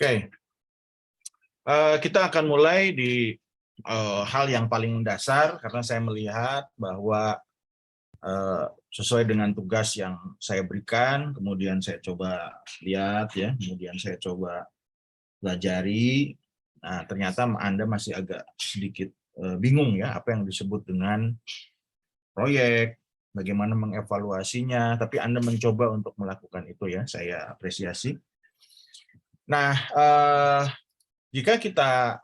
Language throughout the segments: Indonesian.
Oke, kita akan mulai di hal yang paling dasar karena saya melihat bahwa sesuai dengan tugas yang saya berikan, kemudian saya coba lihat ya, kemudian saya coba pelajari. Nah, ternyata Anda masih agak sedikit bingung ya apa yang disebut dengan proyek, bagaimana mengevaluasinya, tapi Anda mencoba untuk melakukan itu ya, saya apresiasi. Nah, jika kita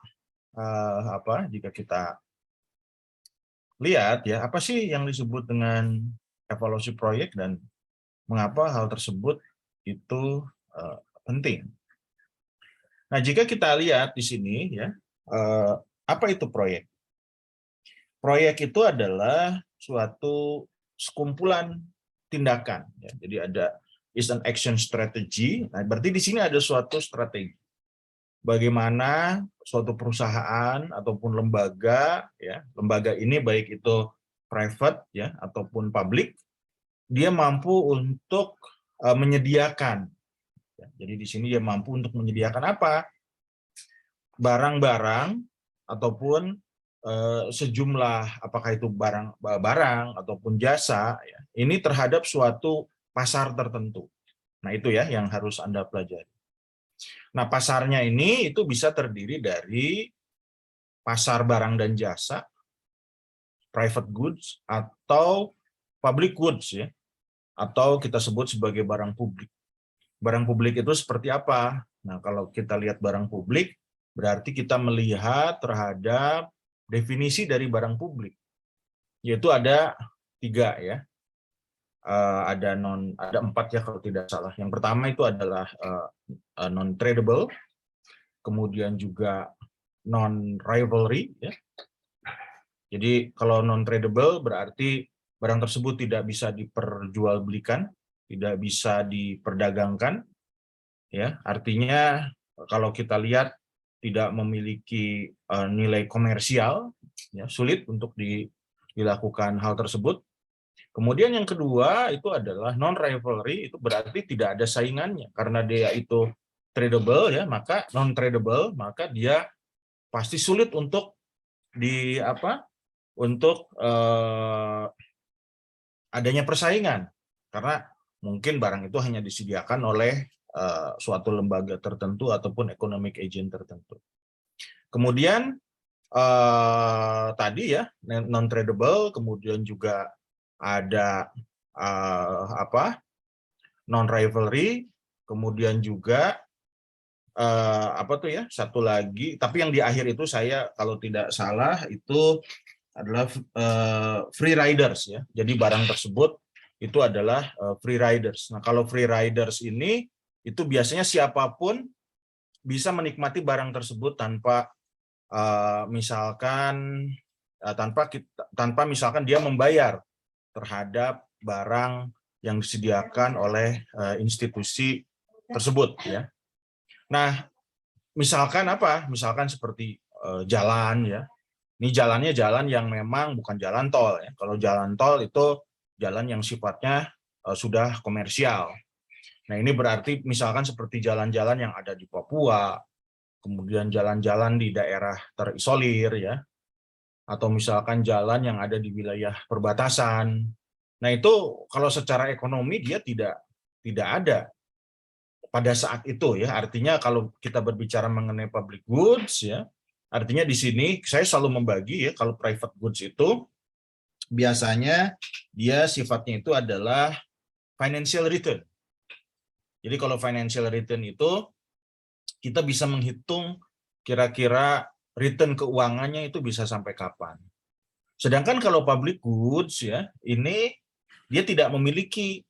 lihat ya, apa sih yang disebut dengan evaluasi proyek dan mengapa hal tersebut itu penting. Nah, jika kita lihat di sini ya, apa itu proyek? Proyek itu adalah suatu sekumpulan tindakan ya. Jadi ada is an action strategy. Nah, berarti di sini ada suatu strategi. Bagaimana suatu perusahaan ataupun lembaga ya, lembaga ini baik itu private ya ataupun public, dia mampu untuk menyediakan ya. Jadi di sini dia mampu untuk menyediakan apa? Barang-barang ataupun sejumlah, apakah itu barang ataupun jasa ya, ini terhadap suatu pasar tertentu. Nah, itu ya yang harus Anda pelajari. Nah, pasarnya ini itu bisa terdiri dari pasar barang dan jasa, private goods, atau public goods ya, atau kita sebut sebagai barang publik. Barang publik itu seperti apa? Nah, kalau kita lihat barang publik, berarti kita melihat terhadap definisi dari barang publik, yaitu ada 3 ya. Ada 4 ya kalau tidak salah. Yang pertama itu adalah non tradable, kemudian juga non-rivalry ya. Jadi kalau non-tradable berarti barang tersebut tidak bisa diperjualbelikan, tidak bisa diperdagangkan ya. Artinya kalau kita lihat tidak memiliki nilai komersial ya, sulit untuk dilakukan hal tersebut. Kemudian yang kedua itu adalah non-rivalry, itu berarti tidak ada saingannya karena dia itu tradable ya, maka non-tradable, maka dia pasti sulit untuk adanya persaingan karena mungkin barang itu hanya disediakan oleh suatu lembaga tertentu ataupun economic agent tertentu. Kemudian tadi ya non tradable, kemudian juga ada non rivalry, kemudian juga satu lagi, tapi yang di akhir itu saya kalau tidak salah itu adalah free riders ya. Jadi barang tersebut itu adalah free riders. Nah, kalau free riders ini itu biasanya siapapun bisa menikmati barang tersebut tanpa tanpa misalkan dia membayar terhadap barang yang disediakan oleh institusi tersebut ya. Nah, misalkan Misalkan seperti jalan ya. Ini jalannya jalan yang memang bukan jalan tol ya. Kalau jalan tol itu jalan yang sifatnya sudah komersial. Nah, ini berarti misalkan seperti jalan-jalan yang ada di Papua, kemudian jalan-jalan di daerah terisolir ya, atau misalkan jalan yang ada di wilayah perbatasan. Nah, itu kalau secara ekonomi dia tidak ada pada saat itu ya. Artinya kalau kita berbicara mengenai public goods ya, artinya di sini saya selalu membagi ya, kalau private goods itu biasanya dia sifatnya itu adalah financial return. Jadi kalau financial return itu kita bisa menghitung kira-kira return keuangannya itu bisa sampai kapan. Sedangkan kalau public goods ya, ini dia tidak memiliki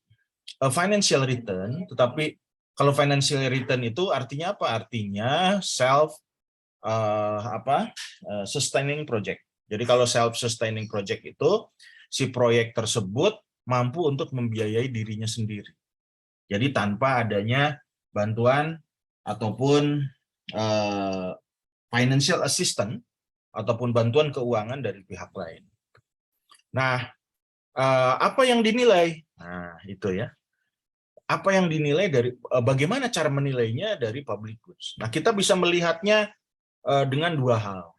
financial return, tetapi kalau financial return itu artinya apa? Artinya sustaining project. Jadi kalau self sustaining project itu si proyek tersebut mampu untuk membiayai dirinya sendiri. Jadi tanpa adanya bantuan ataupun financial assistance ataupun bantuan keuangan dari pihak lain. Nah, apa yang dinilai? Nah, itu ya. apa yang dinilai dari bagaimana cara menilainya dari public goods. Nah, kita bisa melihatnya dengan dua hal.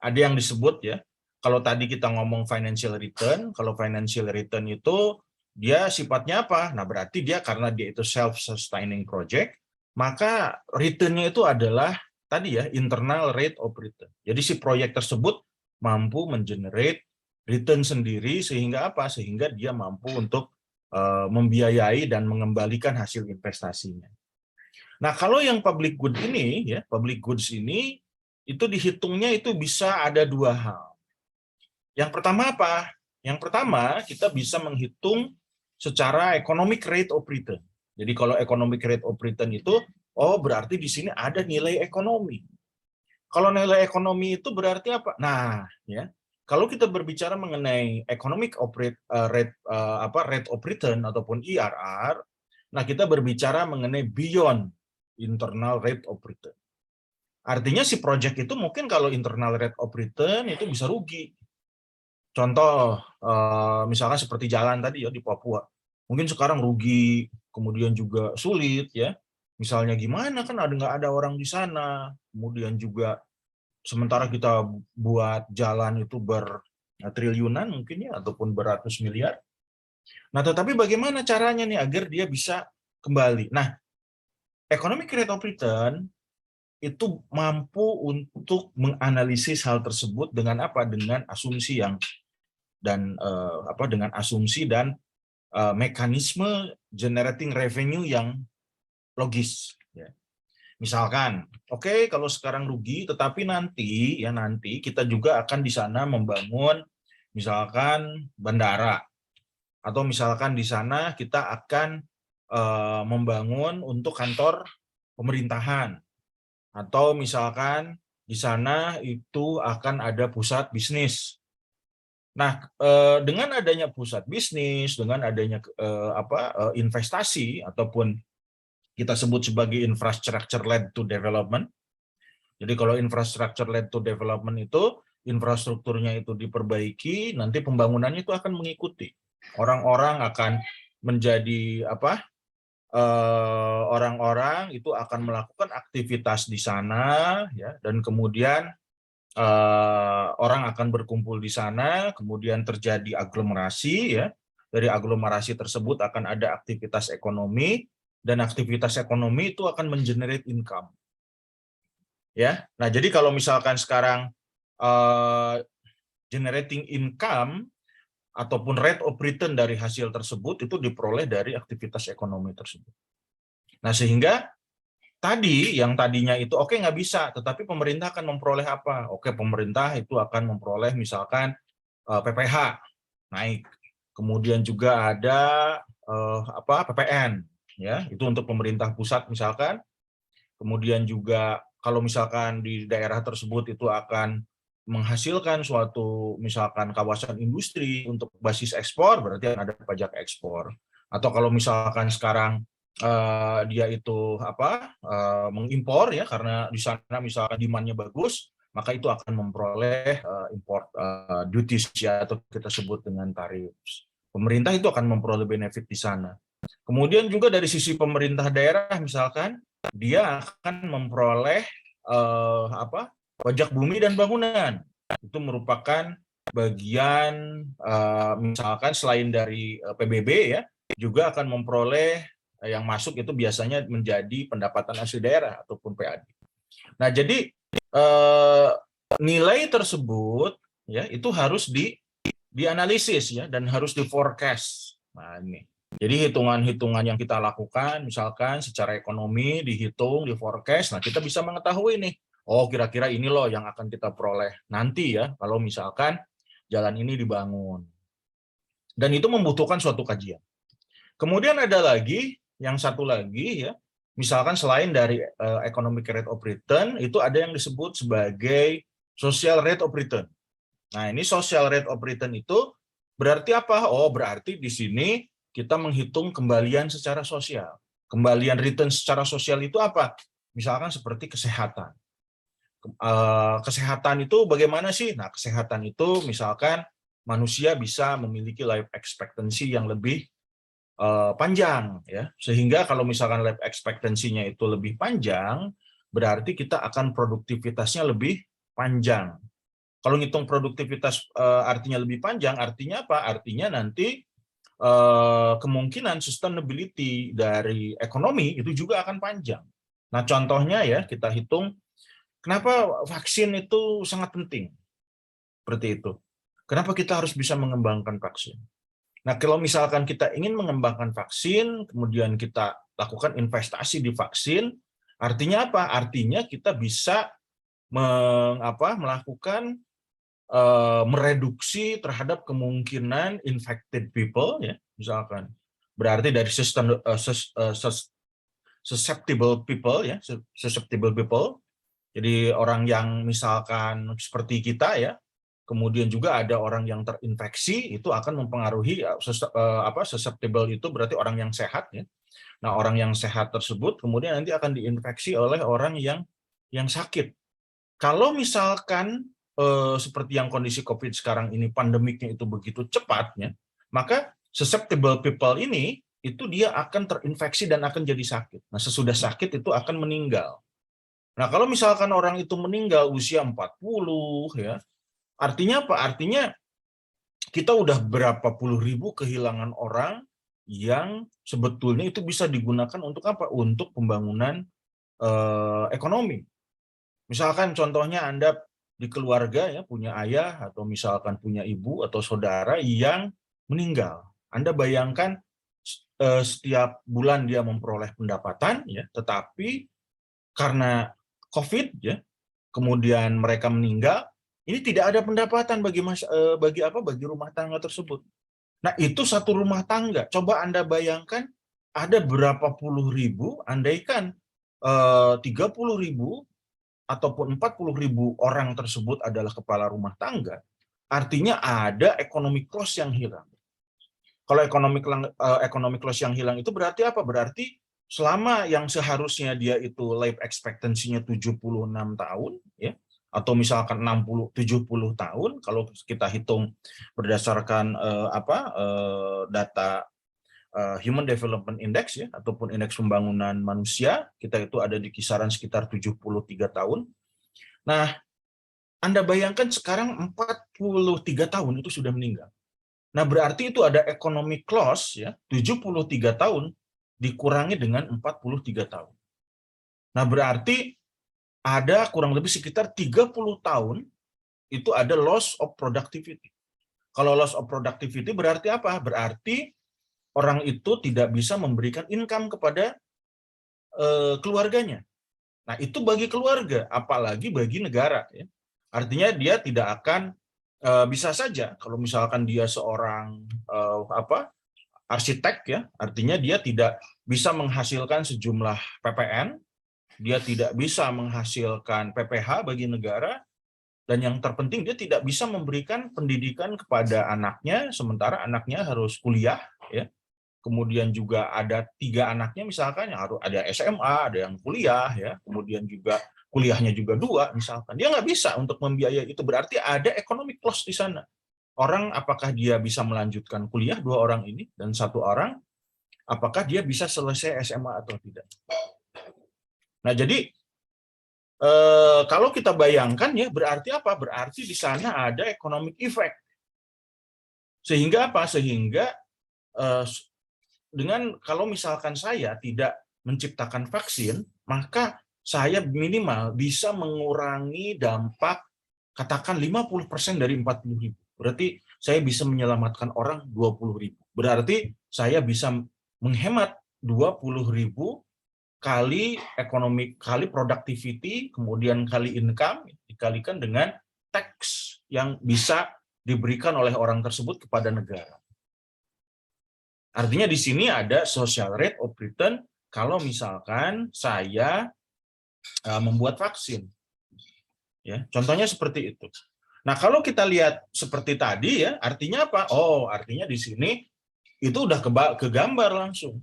Ada yang disebut ya, kalau tadi kita ngomong financial return, kalau financial return itu dia sifatnya apa? Nah, berarti dia karena dia itu self-sustaining project, maka return-nya itu adalah tadi ya, internal rate of return. Jadi si proyek tersebut mampu mengenerate return sendiri sehingga apa? Sehingga dia mampu untuk membiayai dan mengembalikan hasil investasinya. Nah, kalau yang public good ini ya, public goods ini itu dihitungnya itu bisa ada dua hal. Yang pertama apa? Yang pertama, kita bisa menghitung secara economic rate of return. Jadi kalau economic rate of return itu, oh berarti di sini ada nilai ekonomi. Kalau nilai ekonomi itu berarti apa? Nah, ya, kalau kita berbicara mengenai economic rate of return ataupun IRR, nah kita berbicara mengenai beyond internal rate of return. Artinya si project itu mungkin kalau internal rate of return itu bisa rugi. Contoh, misalkan seperti jalan tadi ya di Papua. Mungkin sekarang rugi, kemudian juga sulit ya. Misalnya gimana kan nggak ada orang di sana. Kemudian juga sementara kita buat jalan itu bertriliunan mungkin ya, ataupun beratus miliar. Nah, tetapi bagaimana caranya nih agar dia bisa kembali? Nah, economic rate of return itu mampu untuk menganalisis hal tersebut dengan apa? Dengan asumsi yang dengan asumsi dan mekanisme generating revenue yang logis. Ya. Misalkan, oke, kalau sekarang rugi, tetapi nanti kita juga akan di sana membangun misalkan bandara, atau misalkan di sana kita akan membangun untuk kantor pemerintahan, atau misalkan di sana itu akan ada pusat bisnis. Nah, dengan adanya pusat bisnis, dengan adanya investasi ataupun kita sebut sebagai infrastructure led to development. Jadi kalau infrastructure led to development itu infrastrukturnya itu diperbaiki, nanti pembangunannya itu akan mengikuti. Orang-orang akan menjadi orang-orang itu akan melakukan aktivitas di sana ya, dan kemudian orang akan berkumpul di sana, kemudian terjadi aglomerasi ya. Dari aglomerasi tersebut akan ada aktivitas ekonomi, dan aktivitas ekonomi itu akan mengenerate income. Ya. Nah, jadi kalau misalkan sekarang generating income ataupun rate of return dari hasil tersebut itu diperoleh dari aktivitas ekonomi tersebut. Nah, sehingga yang tadinya itu oke nggak bisa, tetapi pemerintah akan memperoleh apa? Oke, pemerintah itu akan memperoleh misalkan PPH naik, kemudian juga ada PPN, ya itu untuk pemerintah pusat misalkan. Kemudian juga kalau misalkan di daerah tersebut itu akan menghasilkan suatu misalkan kawasan industri untuk basis ekspor, berarti ada pajak ekspor. Atau kalau misalkan sekarang dia itu mengimpor ya, karena di sana misalkan demand-nya bagus, maka itu akan memperoleh import duties ya, atau kita sebut dengan tarif. Pemerintah itu akan memperoleh benefit di sana. Kemudian juga dari sisi pemerintah daerah misalkan dia akan memperoleh pajak bumi dan bangunan. Itu merupakan bagian misalkan selain dari PBB ya, juga akan memperoleh yang masuk itu biasanya menjadi pendapatan asli daerah ataupun PAD. Nah, jadi nilai tersebut ya itu harus dianalisis ya, dan harus di-forecast. Nah, ini. Jadi hitungan-hitungan yang kita lakukan misalkan secara ekonomi dihitung, di-forecast, nah kita bisa mengetahui nih, oh kira-kira ini loh yang akan kita peroleh nanti ya kalau misalkan jalan ini dibangun. Dan itu membutuhkan suatu kajian. Kemudian ada lagi, yang satu lagi ya, misalkan selain dari economic rate of return, itu ada yang disebut sebagai social rate of return. Nah, ini social rate of return itu berarti apa? Oh, berarti di sini kita menghitung kembalian secara sosial. Kembalian return secara sosial itu apa? Misalkan seperti kesehatan. Kesehatan itu bagaimana sih? Nah, kesehatan itu misalkan manusia bisa memiliki life expectancy yang lebih panjang ya, sehingga kalau misalkan life expectancy-nya itu lebih panjang, berarti kita akan produktivitasnya lebih panjang. Kalau ngitung produktivitas artinya lebih panjang, artinya apa? Artinya nanti kemungkinan sustainability dari ekonomi itu juga akan panjang. Nah, contohnya ya, kita hitung kenapa vaksin itu sangat penting. Seperti itu. Kenapa kita harus bisa mengembangkan vaksin? Nah, kalau misalkan kita ingin mengembangkan vaksin, kemudian kita lakukan investasi di vaksin, artinya apa? Artinya kita bisa melakukan mereduksi terhadap kemungkinan infected people, ya, misalkan. Berarti dari susceptible people, ya, susceptible people. Jadi orang yang misalkan seperti kita, ya, kemudian juga ada orang yang terinfeksi, itu akan mempengaruhi susceptible itu berarti orang yang sehat, ya. Nah, orang yang sehat tersebut kemudian nanti akan diinfeksi oleh orang yang sakit. Kalau misalkan seperti yang kondisi COVID sekarang ini, pandemiknya itu begitu cepatnya, maka susceptible people ini itu dia akan terinfeksi dan akan jadi sakit. Nah, sesudah sakit itu akan meninggal. Nah, kalau misalkan orang itu meninggal usia 40, ya, artinya apa? Artinya kita udah berapa puluh ribu kehilangan orang yang sebetulnya itu bisa digunakan untuk apa? Untuk pembangunan ekonomi. Misalkan contohnya Anda di keluarga, ya, punya ayah atau misalkan punya ibu atau saudara yang meninggal. Anda bayangkan setiap bulan dia memperoleh pendapatan, ya, tetapi karena COVID, ya, kemudian mereka meninggal, ini tidak ada pendapatan bagi rumah tangga tersebut. Nah, itu satu rumah tangga. Coba Anda bayangkan ada berapa puluh ribu, andaikan 30.000 ataupun 40.000 orang tersebut adalah kepala rumah tangga, artinya ada economic loss yang hilang. Kalau economic loss yang hilang itu berarti apa? Berarti selama yang seharusnya dia itu life expectancy-nya 76 tahun, ya, atau misalkan 60-70 tahun, kalau kita hitung berdasarkan data Human Development Index, ya, ataupun indeks pembangunan manusia, kita itu ada di kisaran sekitar 73 tahun. Nah, Anda bayangkan sekarang 43 tahun itu sudah meninggal. Nah, berarti itu ada economic loss, ya, 73 tahun dikurangi dengan 43 tahun. Nah, berarti ada kurang lebih sekitar 30 tahun itu ada loss of productivity. Kalau loss of productivity berarti apa? Berarti orang itu tidak bisa memberikan income kepada keluarganya. Nah, itu bagi keluarga, apalagi bagi negara, ya. Artinya dia tidak akan bisa saja kalau misalkan dia seorang arsitek, ya, artinya dia tidak bisa menghasilkan sejumlah PPN, dia tidak bisa menghasilkan PPh bagi negara, dan yang terpenting dia tidak bisa memberikan pendidikan kepada anaknya, sementara anaknya harus kuliah, ya. Kemudian juga ada 3 anaknya misalkan yang harus ada SMA, ada yang kuliah, ya, kemudian juga kuliahnya juga 2 misalkan. Dia nggak bisa untuk membiayai itu, berarti ada economic loss di sana. Orang apakah dia bisa melanjutkan kuliah 2 orang ini, dan 1 orang apakah dia bisa selesai SMA atau tidak. Nah, jadi kalau kita bayangkan, ya, berarti apa? Berarti di sana ada economic effect. Sehingga apa? Sehingga dengan kalau misalkan saya tidak menciptakan vaksin, maka saya minimal bisa mengurangi dampak katakan 50% dari 40.000. Berarti saya bisa menyelamatkan orang 20.000. Berarti saya bisa menghemat 20.000 kali ekonomi, kali productivity, kemudian kali income, dikalikan dengan tax yang bisa diberikan oleh orang tersebut kepada negara. Artinya di sini ada social rate of return kalau misalkan saya membuat vaksin. Ya, contohnya seperti itu. Nah, kalau kita lihat seperti tadi, ya, artinya apa? Oh, artinya di sini itu udah kegambar langsung.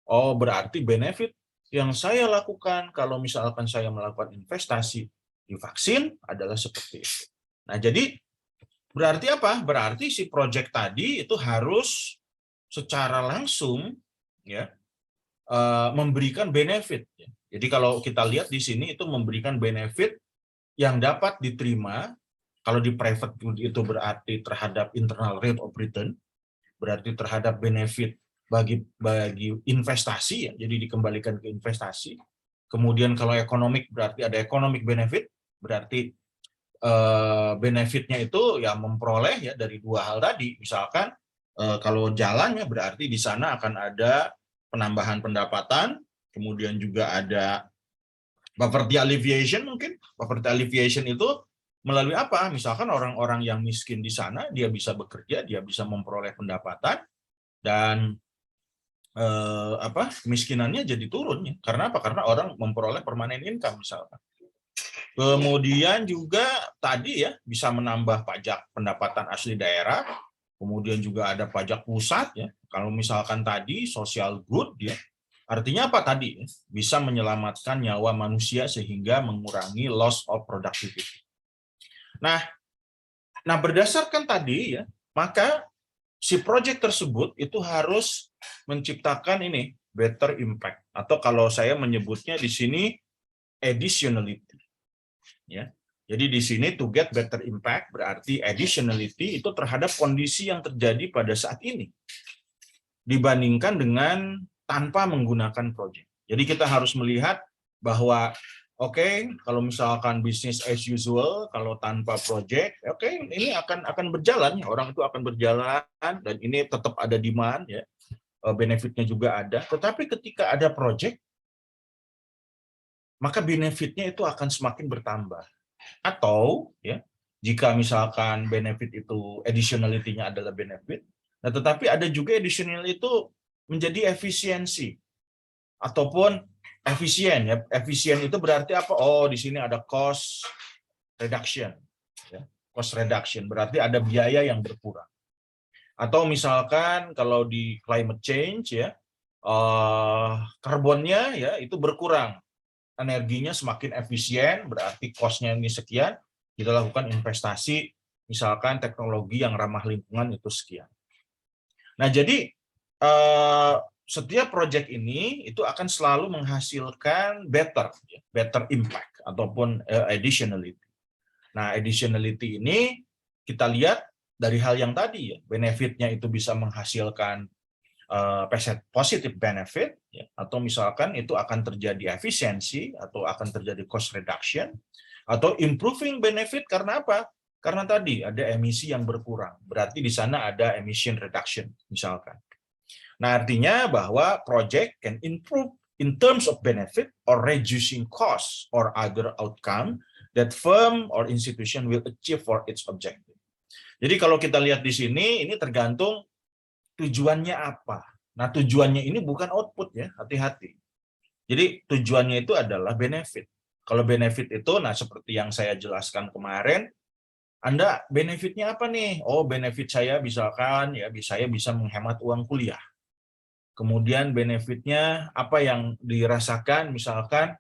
Oh, berarti benefit yang saya lakukan kalau misalkan saya melakukan investasi di vaksin adalah seperti itu. Nah, jadi berarti apa? Berarti si project tadi itu harus secara langsung ya memberikan benefit. Jadi kalau kita lihat di sini itu memberikan benefit yang dapat diterima. Kalau di private good itu berarti terhadap internal rate of return, berarti terhadap benefit bagi investasi ya, jadi dikembalikan ke investasi. Kemudian kalau economic berarti ada economic benefit, berarti benefitnya itu ya memperoleh ya dari dua hal tadi. Misalkan kalau jalannya berarti di sana akan ada penambahan pendapatan, kemudian juga ada poverty alleviation mungkin. Poverty alleviation itu melalui apa? Misalkan orang-orang yang miskin di sana dia bisa bekerja, dia bisa memperoleh pendapatan dan kemiskinannya jadi turun ya. Karena apa? Karena orang memperoleh permanent income misalkan. Kemudian juga tadi ya bisa menambah pajak pendapatan asli daerah, kemudian juga ada pajak pusat ya. Kalau misalkan tadi social good ya, artinya apa tadi? Bisa menyelamatkan nyawa manusia sehingga mengurangi loss of productivity. Nah berdasarkan tadi ya, maka si project tersebut itu harus menciptakan ini better impact, atau kalau saya menyebutnya di sini additionality. Ya. Jadi di sini to get better impact berarti additionality itu terhadap kondisi yang terjadi pada saat ini dibandingkan dengan tanpa menggunakan project. Jadi kita harus melihat bahwa kalau misalkan bisnis as usual, kalau tanpa project, ini akan berjalan, orang itu akan berjalan dan ini tetap ada demand ya, benefitnya juga ada. Tetapi ketika ada project, maka benefitnya itu akan semakin bertambah. Atau ya, jika misalkan benefit itu additionality-nya adalah benefit, nah tetapi ada juga additional itu menjadi efisiensi ataupun efisien ya. Efisien itu berarti apa? Oh, di sini ada cost reduction ya. Cost reduction berarti ada biaya yang berkurang. Atau misalkan kalau di climate change ya, karbonnya ya itu berkurang. Energinya semakin efisien, berarti cost-nya ini sekian, kita lakukan investasi, misalkan teknologi yang ramah lingkungan itu sekian. Nah, jadi setiap proyek ini itu akan selalu menghasilkan better impact ataupun additionality. Nah, additionality ini kita lihat dari hal yang tadi ya, benefitnya itu bisa menghasilkan positive benefit ya, atau misalkan itu akan terjadi efisiensi atau akan terjadi cost reduction atau improving benefit karena apa? Karena tadi ada emisi yang berkurang. Berarti di sana ada emission reduction misalkan. Nah, artinya bahwa project can improve in terms of benefit or reducing costs or other outcome that firm or institution will achieve for its objective. Jadi kalau kita lihat di sini ini tergantung tujuannya apa. Nah, tujuannya ini bukan output ya, hati-hati. Jadi tujuannya itu adalah benefit. Kalau benefit itu, nah seperti yang saya jelaskan kemarin, Anda benefitnya apa nih? Oh, benefit saya misalkan ya, saya bisa menghemat uang kuliah. Kemudian benefitnya apa yang dirasakan, misalkan,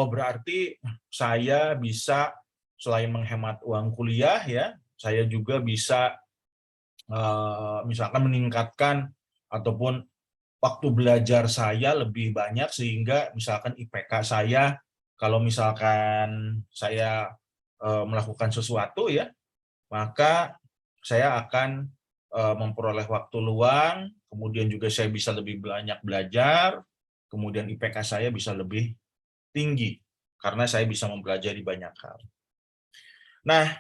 berarti saya bisa selain menghemat uang kuliah ya, saya juga bisa misalkan meningkatkan ataupun waktu belajar saya lebih banyak sehingga misalkan IPK saya kalau misalkan saya melakukan sesuatu ya, maka saya akan memperoleh waktu luang, kemudian juga saya bisa lebih banyak belajar, kemudian IPK saya bisa lebih tinggi karena saya bisa mempelajari banyak hal. Nah,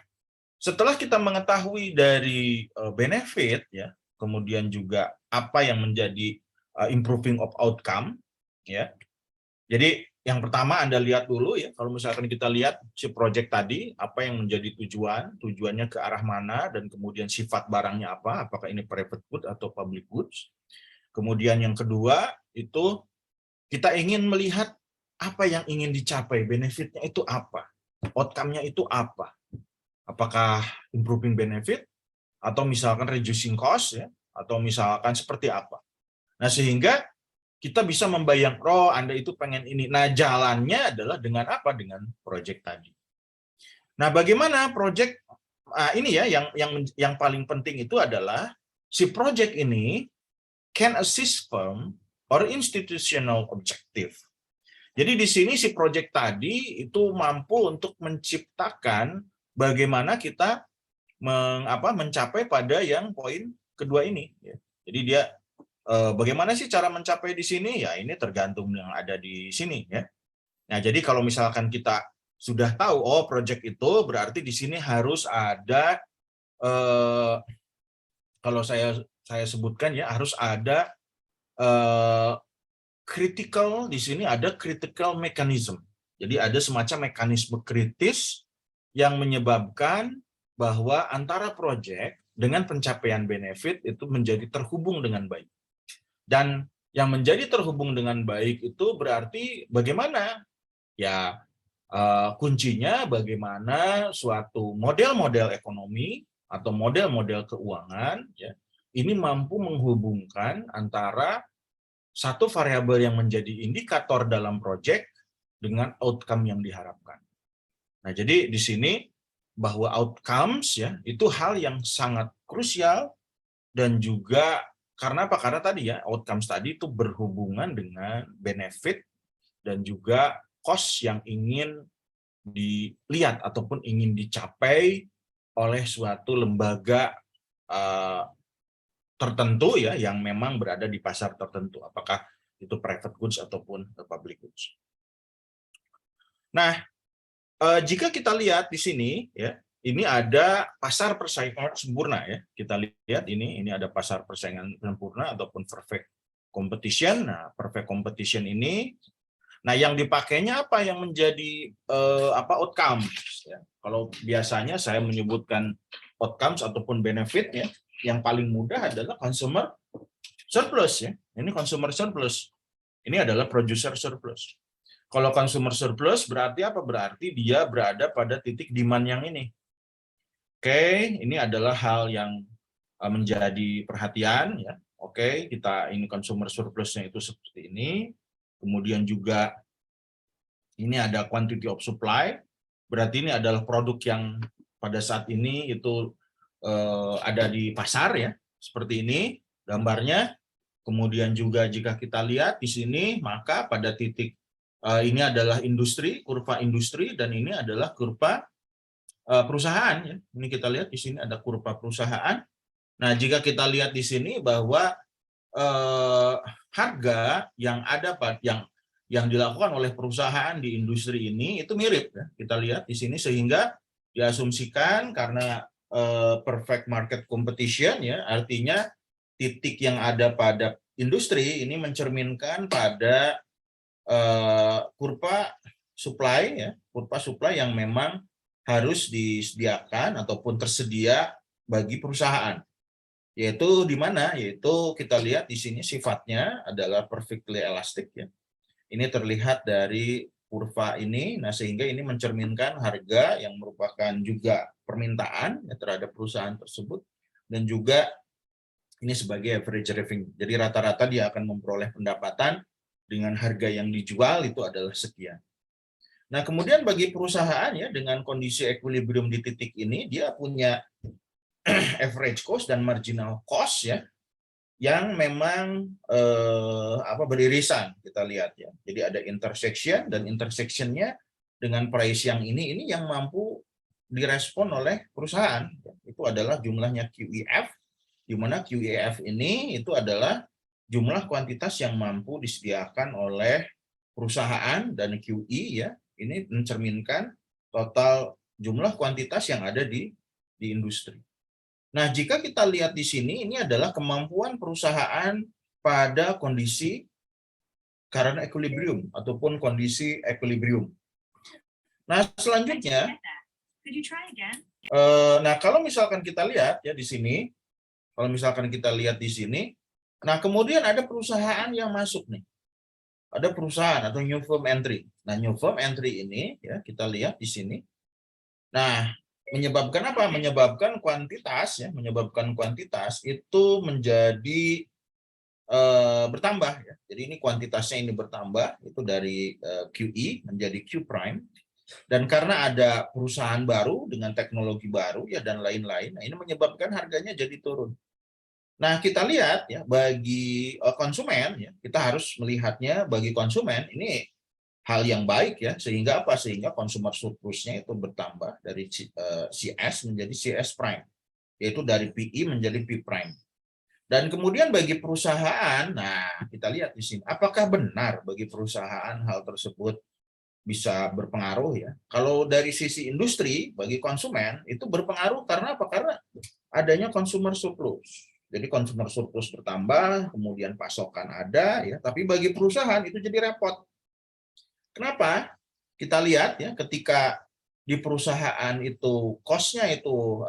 setelah kita mengetahui dari benefit ya, kemudian juga apa yang menjadi improving of outcome ya. Jadi yang pertama Anda lihat dulu ya, kalau misalkan kita lihat si project tadi, apa yang menjadi tujuannya ke arah mana dan kemudian sifat barangnya apa, apakah ini private good atau public goods. Kemudian yang kedua itu kita ingin melihat apa yang ingin dicapai, benefitnya itu apa, outcome-nya itu apa. Apakah improving benefit atau misalkan reducing cost ya, atau misalkan seperti apa. Nah, sehingga kita bisa membayang, Anda itu pengen ini. Nah, jalannya adalah dengan apa? Dengan project tadi. Nah, bagaimana project ini ya yang paling penting itu adalah si project ini can assist firm or institutional objective. Jadi di sini si project tadi itu mampu untuk menciptakan bagaimana kita mencapai pada yang poin kedua ini. Jadi dia bagaimana sih cara mencapai di sini? Ya ini tergantung yang ada di sini ya. Nah jadi kalau misalkan kita sudah tahu oh project itu berarti di sini harus ada kalau saya sebutkan ya harus ada critical di sini ada critical mechanism. Jadi ada semacam mekanisme kritis yang menyebabkan bahwa antara proyek dengan pencapaian benefit itu menjadi terhubung dengan baik. Dan yang menjadi terhubung dengan baik itu berarti bagaimana? Ya kuncinya bagaimana suatu model-model ekonomi atau model-model keuangan ya ini mampu menghubungkan antara satu variabel yang menjadi indikator dalam proyek dengan outcome yang diharapkan. Nah, jadi di sini bahwa outcomes ya itu hal yang sangat krusial dan juga karena apa? Karena tadi ya outcomes tadi itu berhubungan dengan benefit dan juga cost yang ingin dilihat ataupun ingin dicapai oleh suatu lembaga tertentu ya yang memang berada di pasar tertentu, apakah itu private goods ataupun public goods. Nah, jika kita lihat di sini ya, ini ada pasar persaingan sempurna ya. Kita lihat ini ada pasar persaingan sempurna ataupun perfect competition. Nah, perfect competition ini nah yang dipakainya apa yang menjadi outcomes ya. Kalau biasanya saya menyebutkan outcomes ataupun benefit ya, yang paling mudah adalah consumer surplus ya. Ini consumer surplus. Ini adalah producer surplus. Kalau consumer surplus berarti apa? Berarti dia berada pada titik demand yang ini. Oke, ini adalah hal yang menjadi perhatian ya. Oke, kita ini consumer surplusnya itu seperti ini. Kemudian juga ini ada quantity of supply. Berarti ini adalah produk yang pada saat ini itu ada di pasar ya. Seperti ini gambarnya. Kemudian juga jika kita lihat di sini, maka pada titik ini adalah industri, kurva industri, dan ini adalah kurva perusahaan. Ya. Ini kita lihat di sini ada kurva perusahaan. Nah, jika kita lihat di sini bahwa harga yang ada yang dilakukan oleh perusahaan di industri ini itu mirip. Ya. Kita lihat di sini sehingga diasumsikan karena perfect market competition, ya artinya titik yang ada pada industri ini mencerminkan pada kurva supply ya, kurva supply yang memang harus disediakan ataupun tersedia bagi perusahaan. Yaitu di mana? Yaitu kita lihat di sini sifatnya adalah perfectly elastic ya. Ini terlihat dari kurva ini, nah sehingga ini mencerminkan harga yang merupakan juga permintaan ya, terhadap perusahaan tersebut dan juga ini sebagai average revenue. Jadi rata-rata dia akan memperoleh pendapatan dengan harga yang dijual itu adalah sekian. Nah, kemudian bagi perusahaan ya dengan kondisi equilibrium di titik ini dia punya average cost dan marginal cost ya yang memang beririsan kita lihat ya. Jadi ada intersection dan intersectionnya dengan price yang ini yang mampu direspon oleh perusahaan. Itu adalah jumlahnya QEF, di mana QEF ini itu adalah jumlah kuantitas yang mampu disediakan oleh perusahaan dan QE ya. Ini mencerminkan total jumlah kuantitas yang ada di industri. Nah, jika kita lihat di sini, ini adalah kemampuan perusahaan pada kondisi current equilibrium ataupun kondisi equilibrium. Nah, selanjutnya, nah kalau misalkan kita lihat ya di sini, nah kemudian ada perusahaan yang masuk nih, ada perusahaan atau new firm entry. Nah, new firm entry ini ya kita lihat di sini. Nah, menyebabkan apa? Menyebabkan kuantitas itu menjadi bertambah ya. Jadi ini kuantitasnya ini bertambah itu dari QE menjadi Q prime. Dan karena ada perusahaan baru dengan teknologi baru ya dan lain-lain, nah ini menyebabkan harganya jadi turun. Nah, kita lihat ya bagi konsumen ya, kita harus melihatnya bagi konsumen ini hal yang baik ya, sehingga apa? Sehingga consumer surplusnya itu bertambah dari CS menjadi CS prime, yaitu dari PE menjadi P prime. Dan kemudian bagi perusahaan, nah kita lihat di sini, apakah benar bagi perusahaan hal tersebut bisa berpengaruh ya? Kalau dari sisi industri, bagi konsumen itu berpengaruh karena apa? Karena adanya consumer surplus. Jadi consumer surplus bertambah, kemudian pasokan ada ya, tapi bagi perusahaan itu jadi repot. Kenapa? Kita lihat ya, ketika di perusahaan itu cost-nya itu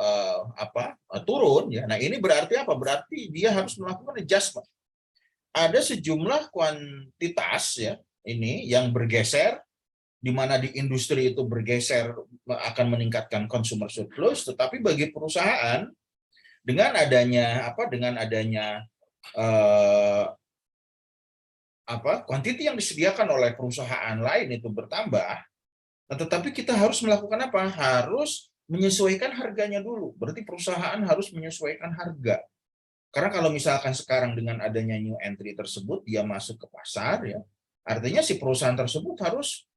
turun ya. Nah, ini berarti apa? Berarti dia harus melakukan adjustment. Ada sejumlah kuantitas ya ini yang bergeser, di mana di industri itu bergeser akan meningkatkan consumer surplus, tetapi bagi perusahaan dengan adanya eh, kuantiti yang disediakan oleh perusahaan lain itu bertambah. Nah, tetapi kita harus melakukan apa? Harus menyesuaikan harganya dulu. Berarti perusahaan harus menyesuaikan harga. Karena kalau misalkan sekarang dengan adanya new entry tersebut, dia masuk ke pasar, ya, artinya si perusahaan tersebut harus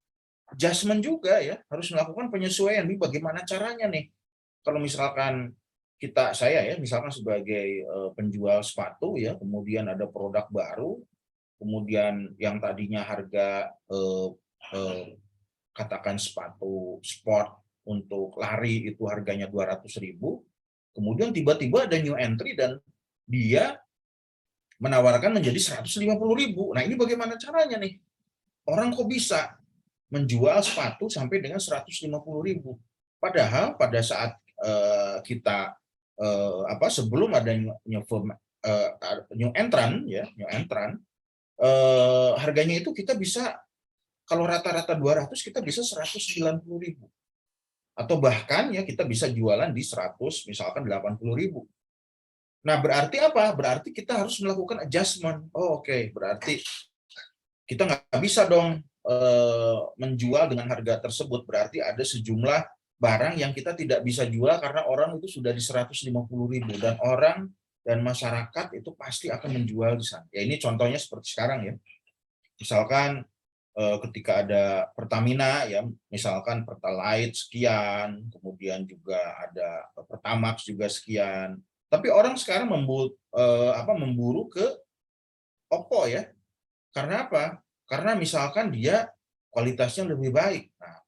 adjustment juga ya, harus melakukan penyesuaian. Ini bagaimana caranya nih? Kalau misalkan saya ya, misalkan sebagai penjual sepatu ya, kemudian ada produk baru, kemudian yang tadinya harga katakan sepatu sport untuk lari itu harganya 200.000, kemudian tiba-tiba ada new entry dan dia menawarkan menjadi 150.000. Nah, ini bagaimana caranya nih? Orang kok bisa menjual sepatu sampai dengan 150.000? Padahal pada saat kita sebelum ada new entrant ya, harganya itu kita bisa, kalau rata-rata 200 kita bisa 190.000. Atau bahkan ya kita bisa jualan di 100, misalkan 80.000. Nah, berarti apa? Berarti kita harus melakukan adjustment. Oh, oke. Berarti kita nggak bisa dong menjual dengan harga tersebut. Berarti ada sejumlah barang yang kita tidak bisa jual karena orang itu sudah di 150.000 dan orang dan masyarakat itu pasti akan menjual di sana. Ya, ini contohnya seperti sekarang ya. Misalkan ketika ada Pertamina ya, misalkan Pertalite sekian, kemudian juga ada Pertamax juga sekian. Tapi orang sekarang memburu ke Oppo ya. Karena apa? Karena misalkan dia kualitasnya lebih baik. Nah,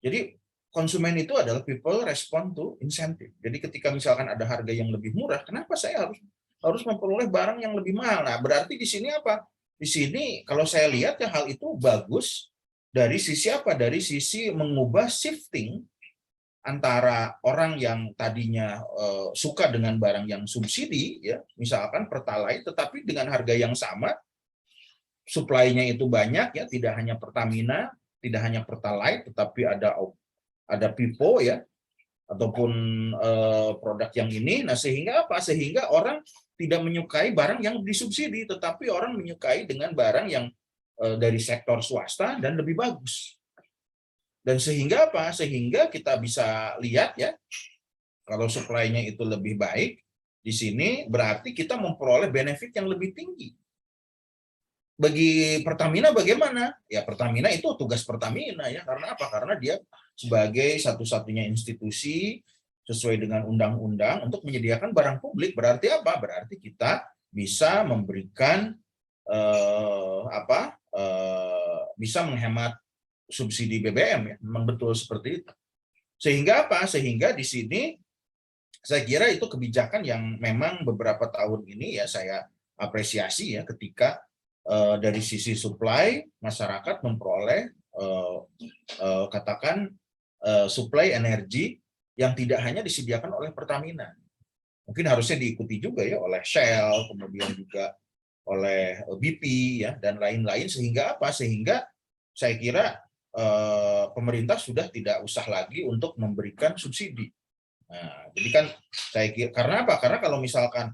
jadi konsumen itu adalah people respond to incentive. Jadi ketika misalkan ada harga yang lebih murah, kenapa saya harus memperoleh barang yang lebih mahal? Nah, berarti di sini apa? Di sini kalau saya lihat ya hal itu bagus dari sisi apa? Dari sisi mengubah shifting antara orang yang tadinya suka dengan barang yang subsidi ya, misalkan Pertalite, tetapi dengan harga yang sama, supply-nya itu banyak ya, tidak hanya Pertamina, tidak hanya Pertalite, tetapi ada Pipo ya, ataupun produk yang ini. Nah, sehingga apa? Sehingga orang tidak menyukai barang yang disubsidi, tetapi orang menyukai dengan barang yang dari sektor swasta dan lebih bagus. Dan sehingga apa? Sehingga kita bisa lihat ya, kalau supply-nya itu lebih baik, di sini berarti kita memperoleh benefit yang lebih tinggi. Bagi Pertamina bagaimana? Ya, Pertamina itu tugas Pertamina ya. Karena apa? Karena dia sebagai satu-satunya institusi sesuai dengan undang-undang untuk menyediakan barang publik. Berarti apa? Berarti kita bisa memberikan bisa menghemat subsidi BBM ya. Memang betul seperti itu. Sehingga apa? Sehingga di sini saya kira itu kebijakan yang memang beberapa tahun ini ya saya apresiasi ya, ketika dari sisi supply masyarakat memperoleh katakan supply energi yang tidak hanya disediakan oleh Pertamina. Mungkin harusnya diikuti juga ya oleh Shell, kemudian juga oleh BP ya dan lain-lain, sehingga apa? Sehingga saya kira pemerintah sudah tidak usah lagi untuk memberikan subsidi. Nah, jadi kan saya kira, karena apa? Karena kalau misalkan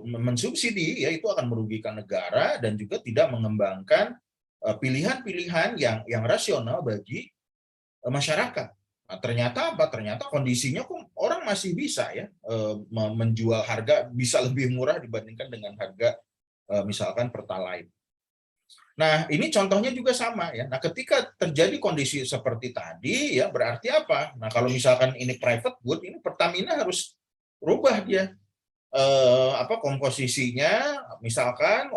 mensubsidi ya itu akan merugikan negara dan juga tidak mengembangkan pilihan-pilihan yang rasional bagi masyarakat. Nah, ternyata apa? Ternyata kondisinya kok orang masih bisa ya menjual harga bisa lebih murah dibandingkan dengan harga misalkan Pertalite. Nah, ini contohnya juga sama ya. Nah, ketika terjadi kondisi seperti tadi ya berarti apa? Nah, kalau misalkan ini private good, ini Pertamina harus rubah dia komposisinya, misalkan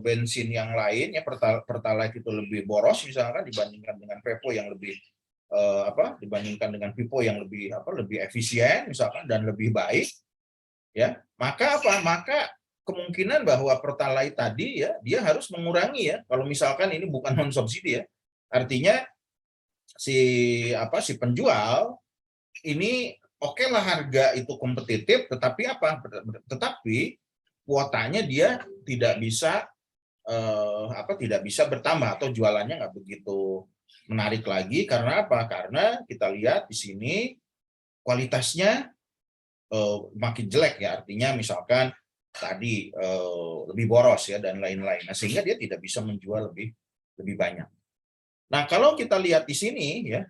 bensin yang lain ya Pertalite itu lebih boros misalkan dibandingkan dengan Pepo yang lebih dibandingkan dengan Pipo yang lebih efisien misalkan dan lebih baik ya, maka kemungkinan bahwa Pertalite tadi ya dia harus mengurangi ya, kalau misalkan ini bukan non subsidi ya, artinya si penjual ini oke lah harga itu kompetitif, tetapi kuotanya dia tidak bisa bertambah atau jualannya nggak begitu menarik lagi. Karena apa? Karena kita lihat di sini kualitasnya makin jelek ya, artinya misalkan tadi lebih boros ya dan lain-lain. Nah, sehingga dia tidak bisa menjual lebih banyak. Nah, kalau kita lihat di sini ya,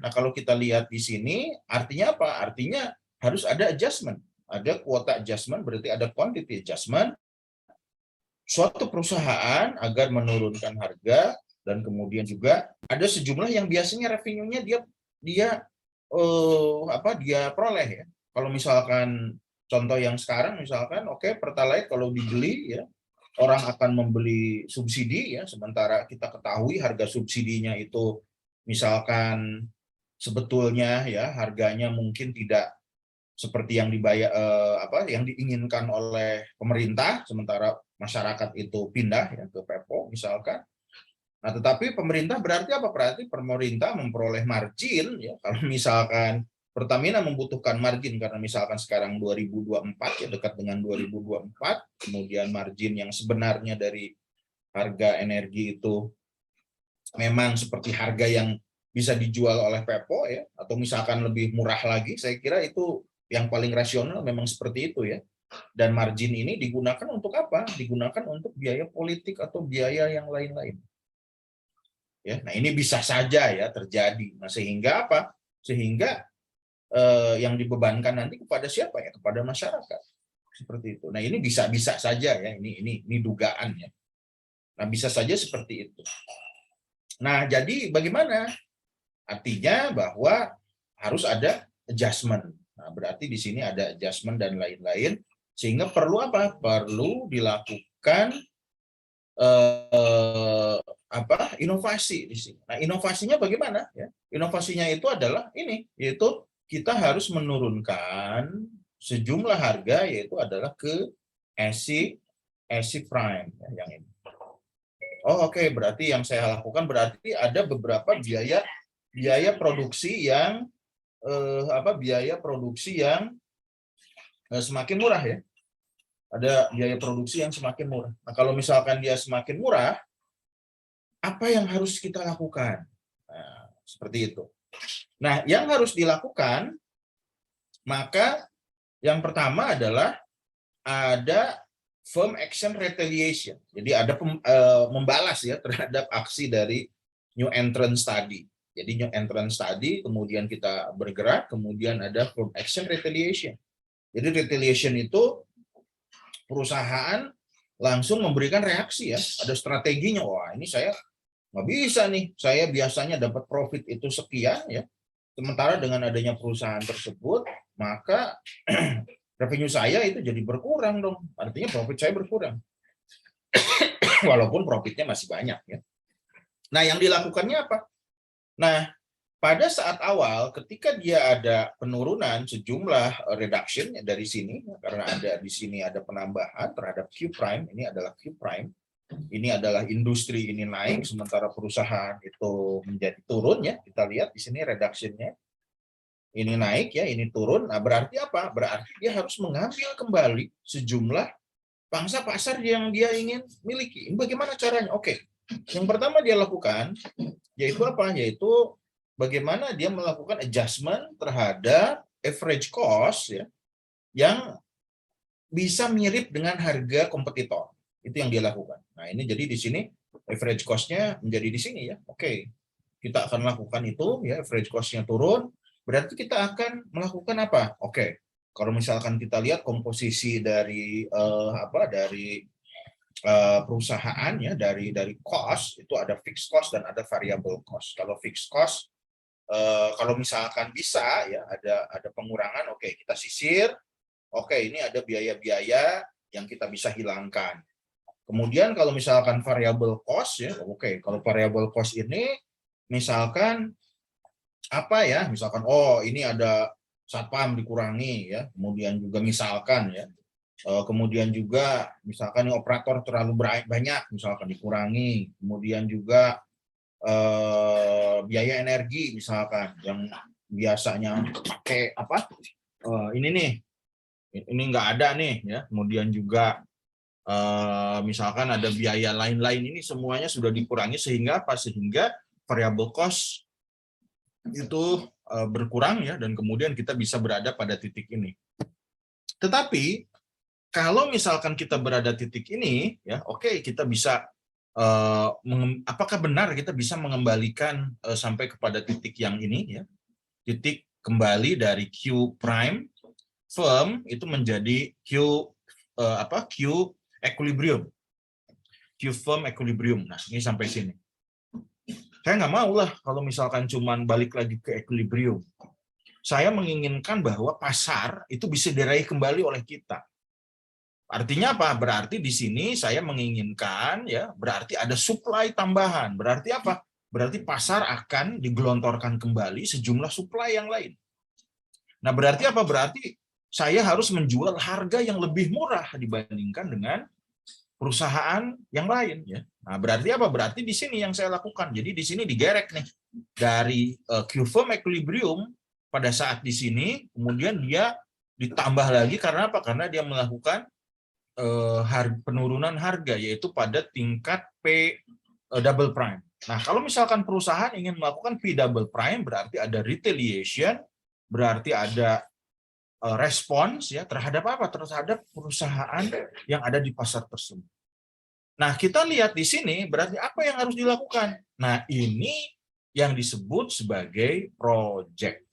artinya apa? Artinya harus ada adjustment. Ada kuota adjustment, berarti ada quantity adjustment. Suatu perusahaan agar menurunkan harga dan kemudian juga ada sejumlah yang biasanya revenue-nya dia peroleh ya. Kalau misalkan contoh yang sekarang misalkan Pertalite kalau dibeli ya orang akan membeli subsidi ya, sementara kita ketahui harga subsidinya itu misalkan sebetulnya ya harganya mungkin tidak seperti yang dibayar yang diinginkan oleh pemerintah, sementara masyarakat itu pindah ya ke Pepo misalkan. Nah, tetapi pemerintah berarti apa? Berarti pemerintah memperoleh margin ya. Kalau misalkan Pertamina membutuhkan margin karena misalkan sekarang 2024 ya dekat dengan 2024, kemudian margin yang sebenarnya dari harga energi itu memang seperti harga yang bisa dijual oleh Pepo ya, atau misalkan lebih murah lagi, saya kira itu yang paling rasional memang seperti itu ya. Dan margin ini digunakan untuk apa? Digunakan untuk biaya politik atau biaya yang lain-lain. Ya, nah ini bisa saja ya terjadi. Nah, sehingga apa? Sehingga yang dibebankan nanti kepada siapa ya? Kepada masyarakat. Seperti itu. Nah, ini bisa saja ya. Ini dugaan ya. Nah, bisa saja seperti itu. Nah, jadi bagaimana? Artinya bahwa harus ada adjustment. Nah, berarti di sini ada adjustment dan lain-lain. Sehingga perlu apa? Perlu dilakukan inovasi di sini. Nah, inovasinya bagaimana? Ya, inovasinya itu adalah ini, yaitu kita harus menurunkan sejumlah harga, yaitu adalah ke ESI prime ya, yang ini. Oh, oke. Berarti yang saya lakukan berarti ada beberapa biaya produksi yang semakin murah ya. Ada biaya produksi yang semakin murah. Nah, kalau misalkan dia semakin murah, apa yang harus kita lakukan? Nah, seperti itu. Nah, yang harus dilakukan, maka yang pertama adalah ada firm action retaliation. Jadi ada membalas ya terhadap aksi dari new entrant study. Jadi new entrant study, kemudian kita bergerak, kemudian ada firm action retaliation. Jadi retaliation itu perusahaan langsung memberikan reaksi ya, ada strateginya. Wah, ini saya nggak bisa nih, saya biasanya dapat profit itu sekian ya, sementara dengan adanya perusahaan tersebut maka revenue saya itu jadi berkurang dong, artinya profit saya berkurang walaupun profitnya masih banyak ya. Nah, yang dilakukannya apa? Nah, pada saat awal ketika dia ada penurunan sejumlah reduction dari sini, karena ada di sini ada penambahan terhadap Q prime, ini adalah Q prime, ini adalah industri ini naik, sementara perusahaan itu menjadi turun ya. Kita lihat di sini reduction-nya. Ini naik ya, ini turun. Nah, berarti apa? Berarti dia harus mengambil kembali sejumlah pangsa pasar yang dia ingin miliki. Ini bagaimana caranya? Oke. Yang pertama dia lakukan yaitu apa? Yaitu bagaimana dia melakukan adjustment terhadap average cost ya, yang bisa mirip dengan harga kompetitor. Itu yang dia lakukan. Nah, ini jadi di sini average cost-nya menjadi di sini ya. Oke. kita akan lakukan itu, ya average cost-nya turun, berarti kita akan melakukan apa? Oke, kalau misalkan kita lihat komposisi dari perusahaan ya, dari cost itu ada fixed cost dan ada variable cost. Kalau fixed cost, kalau misalkan bisa ya ada pengurangan, oke kita sisir, oke ini ada biaya-biaya yang kita bisa hilangkan. Kemudian kalau misalkan variable cost ya, oke kalau variable cost ini misalkan apa ya, misalkan oh ini ada satpam dikurangi ya, kemudian juga misalkan ya, kemudian juga misalkan operator terlalu banyak misalkan dikurangi, kemudian juga biaya energi misalkan yang biasanya pakai apa, ini nih, ini nggak ada nih ya, kemudian juga misalkan ada biaya lain-lain, ini semuanya sudah dikurangi sehingga apa, sehingga variable cost itu berkurang ya, dan kemudian kita bisa berada pada titik ini. Tetapi kalau misalkan kita berada titik ini ya, oke kita bisa apakah benar kita bisa mengembalikan sampai kepada titik yang ini ya, titik kembali dari Q prime firm itu menjadi Q equilibrium, Q firm equilibrium. Nah ini sampai sini. Saya nggak mau lah kalau misalkan cuman balik lagi ke equilibrium. Saya menginginkan bahwa pasar itu bisa diraih kembali oleh kita. Artinya apa? Berarti di sini saya menginginkan ya, berarti ada supply tambahan. Berarti apa? Berarti pasar akan digelontorkan kembali sejumlah supply yang lain. Nah, berarti apa? Berarti saya harus menjual harga yang lebih murah dibandingkan dengan perusahaan yang lain ya. Nah, berarti apa? Berarti di sini yang saya lakukan. Jadi di sini digerek nih dari Q-firm equilibrium pada saat di sini, kemudian dia ditambah lagi karena apa? Karena dia melakukan penurunan harga yaitu pada tingkat P double prime. Nah, kalau misalkan perusahaan ingin melakukan P double prime berarti ada retaliation, berarti ada respons ya terhadap apa? Terhadap perusahaan yang ada di pasar tersebut. Nah, kita lihat di sini berarti apa yang harus dilakukan? Nah, ini yang disebut sebagai project.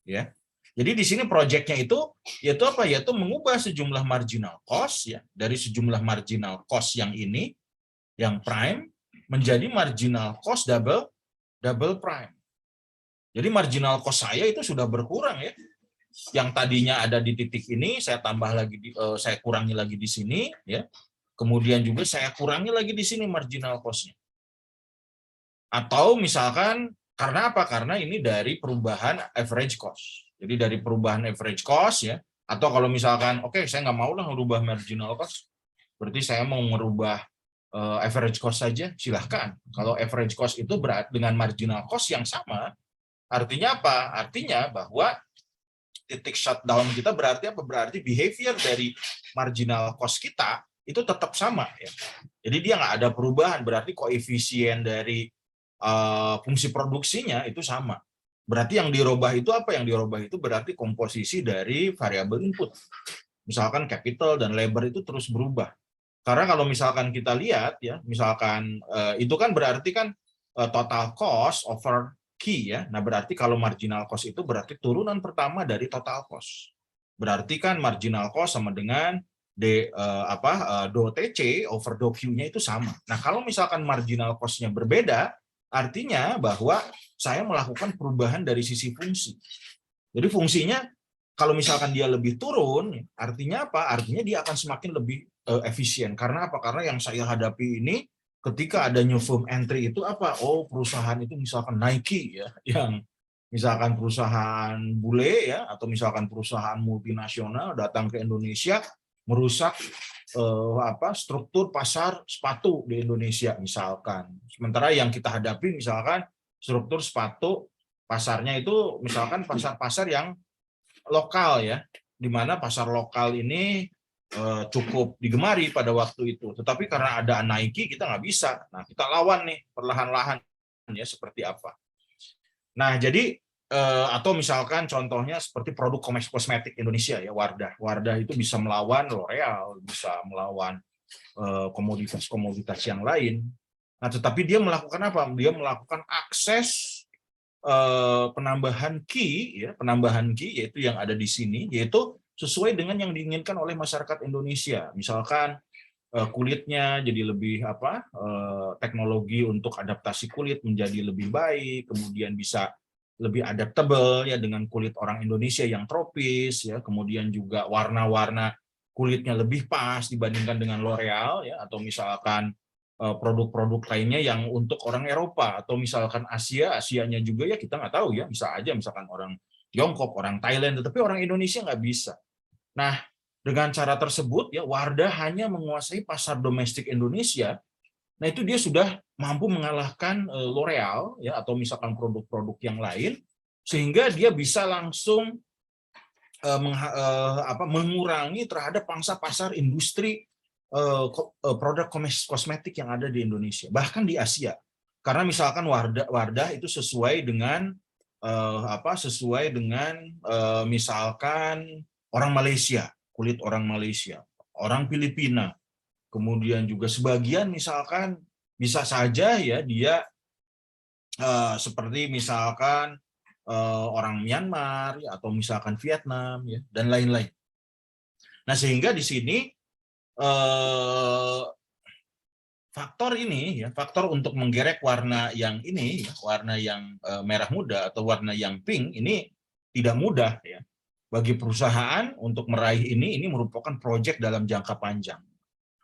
Ya. Jadi di sini project-nya itu yaitu apa? Yaitu mengubah sejumlah marginal cost ya, dari sejumlah marginal cost yang ini yang prime menjadi marginal cost double prime. Jadi marginal cost saya itu sudah berkurang ya. Yang tadinya ada di titik ini saya tambah lagi saya kurangi lagi di sini ya. Kemudian juga saya kurangi lagi di sini marginal cost-nya. Atau misalkan karena apa? Karena ini dari perubahan average cost. Jadi dari perubahan average cost ya, atau kalau misalkan oke saya nggak mau lah merubah marginal cost, berarti saya mau merubah average cost saja, silahkan. Kalau average cost itu berat dengan marginal cost yang sama, artinya apa? Artinya bahwa titik shutdown kita berarti apa? Berarti behavior dari marginal cost kita itu tetap sama ya. Jadi dia nggak ada perubahan, berarti koefisien dari fungsi produksinya itu sama. Berarti yang dirubah itu apa? Yang dirubah itu berarti komposisi dari variabel input. Misalkan capital dan labor itu terus berubah. Karena kalau misalkan kita lihat ya, misalkan itu kan berarti kan total cost over key ya. Nah, berarti kalau marginal cost itu berarti turunan pertama dari total cost. Berarti kan marginal cost sama dengan do TC over do Q-nya itu sama. Nah, kalau misalkan marginal cost-nya berbeda, artinya bahwa saya melakukan perubahan dari sisi fungsi. Jadi fungsinya kalau misalkan dia lebih turun, artinya apa? Artinya dia akan semakin lebih efisien. Karena apa? Karena yang saya hadapi ini ketika ada new firm entry itu apa? Oh, perusahaan itu misalkan Nike ya, yang misalkan perusahaan bule ya, atau misalkan perusahaan multinasional datang ke Indonesia merusak struktur pasar sepatu di Indonesia misalkan. Sementara yang kita hadapi misalkan struktur sepatu pasarnya itu misalkan pasar-pasar yang lokal ya, di mana pasar lokal ini cukup digemari pada waktu itu. Tetapi karena ada Nike kita nggak bisa. Nah kita lawan nih perlahan-lahan ya seperti apa. Nah jadi atau misalkan contohnya seperti produk kosmetik Indonesia ya, Wardah itu bisa melawan L'Oreal, bisa melawan komoditas-komoditas yang lain. Nah, tetapi dia melakukan apa? Dia melakukan akses penambahan key, ya, penambahan key yaitu yang ada di sini, yaitu sesuai dengan yang diinginkan oleh masyarakat Indonesia. Misalkan kulitnya jadi lebih apa? Teknologi untuk adaptasi kulit menjadi lebih baik, kemudian bisa lebih adaptable ya dengan kulit orang Indonesia yang tropis, ya, kemudian juga warna-warna kulitnya lebih pas dibandingkan dengan L'Oreal, ya, atau misalkan produk-produk lainnya yang untuk orang Eropa atau misalkan Asianya juga ya kita nggak tahu ya, bisa aja misalkan orang Tiongkok, orang Thailand, tetapi orang Indonesia nggak bisa. Nah, dengan cara tersebut ya Wardah hanya menguasai pasar domestik Indonesia. Nah, itu dia sudah mampu mengalahkan L'Oreal ya atau misalkan produk-produk yang lain sehingga dia bisa langsung mengurangi terhadap pangsa pasar industri produk kosmetik yang ada di Indonesia, bahkan di Asia. Karena misalkan Wardah itu sesuai dengan misalkan orang Malaysia, kulit orang Malaysia, orang Filipina, kemudian juga sebagian misalkan bisa saja ya dia seperti misalkan orang Myanmar ya, atau misalkan Vietnam ya, dan lain-lain. Nah, sehingga di sini faktor ini ya, faktor untuk menggerek warna yang ini, warna yang merah muda atau warna yang pink ini tidak mudah ya. Bagi perusahaan untuk meraih ini merupakan proyek dalam jangka panjang.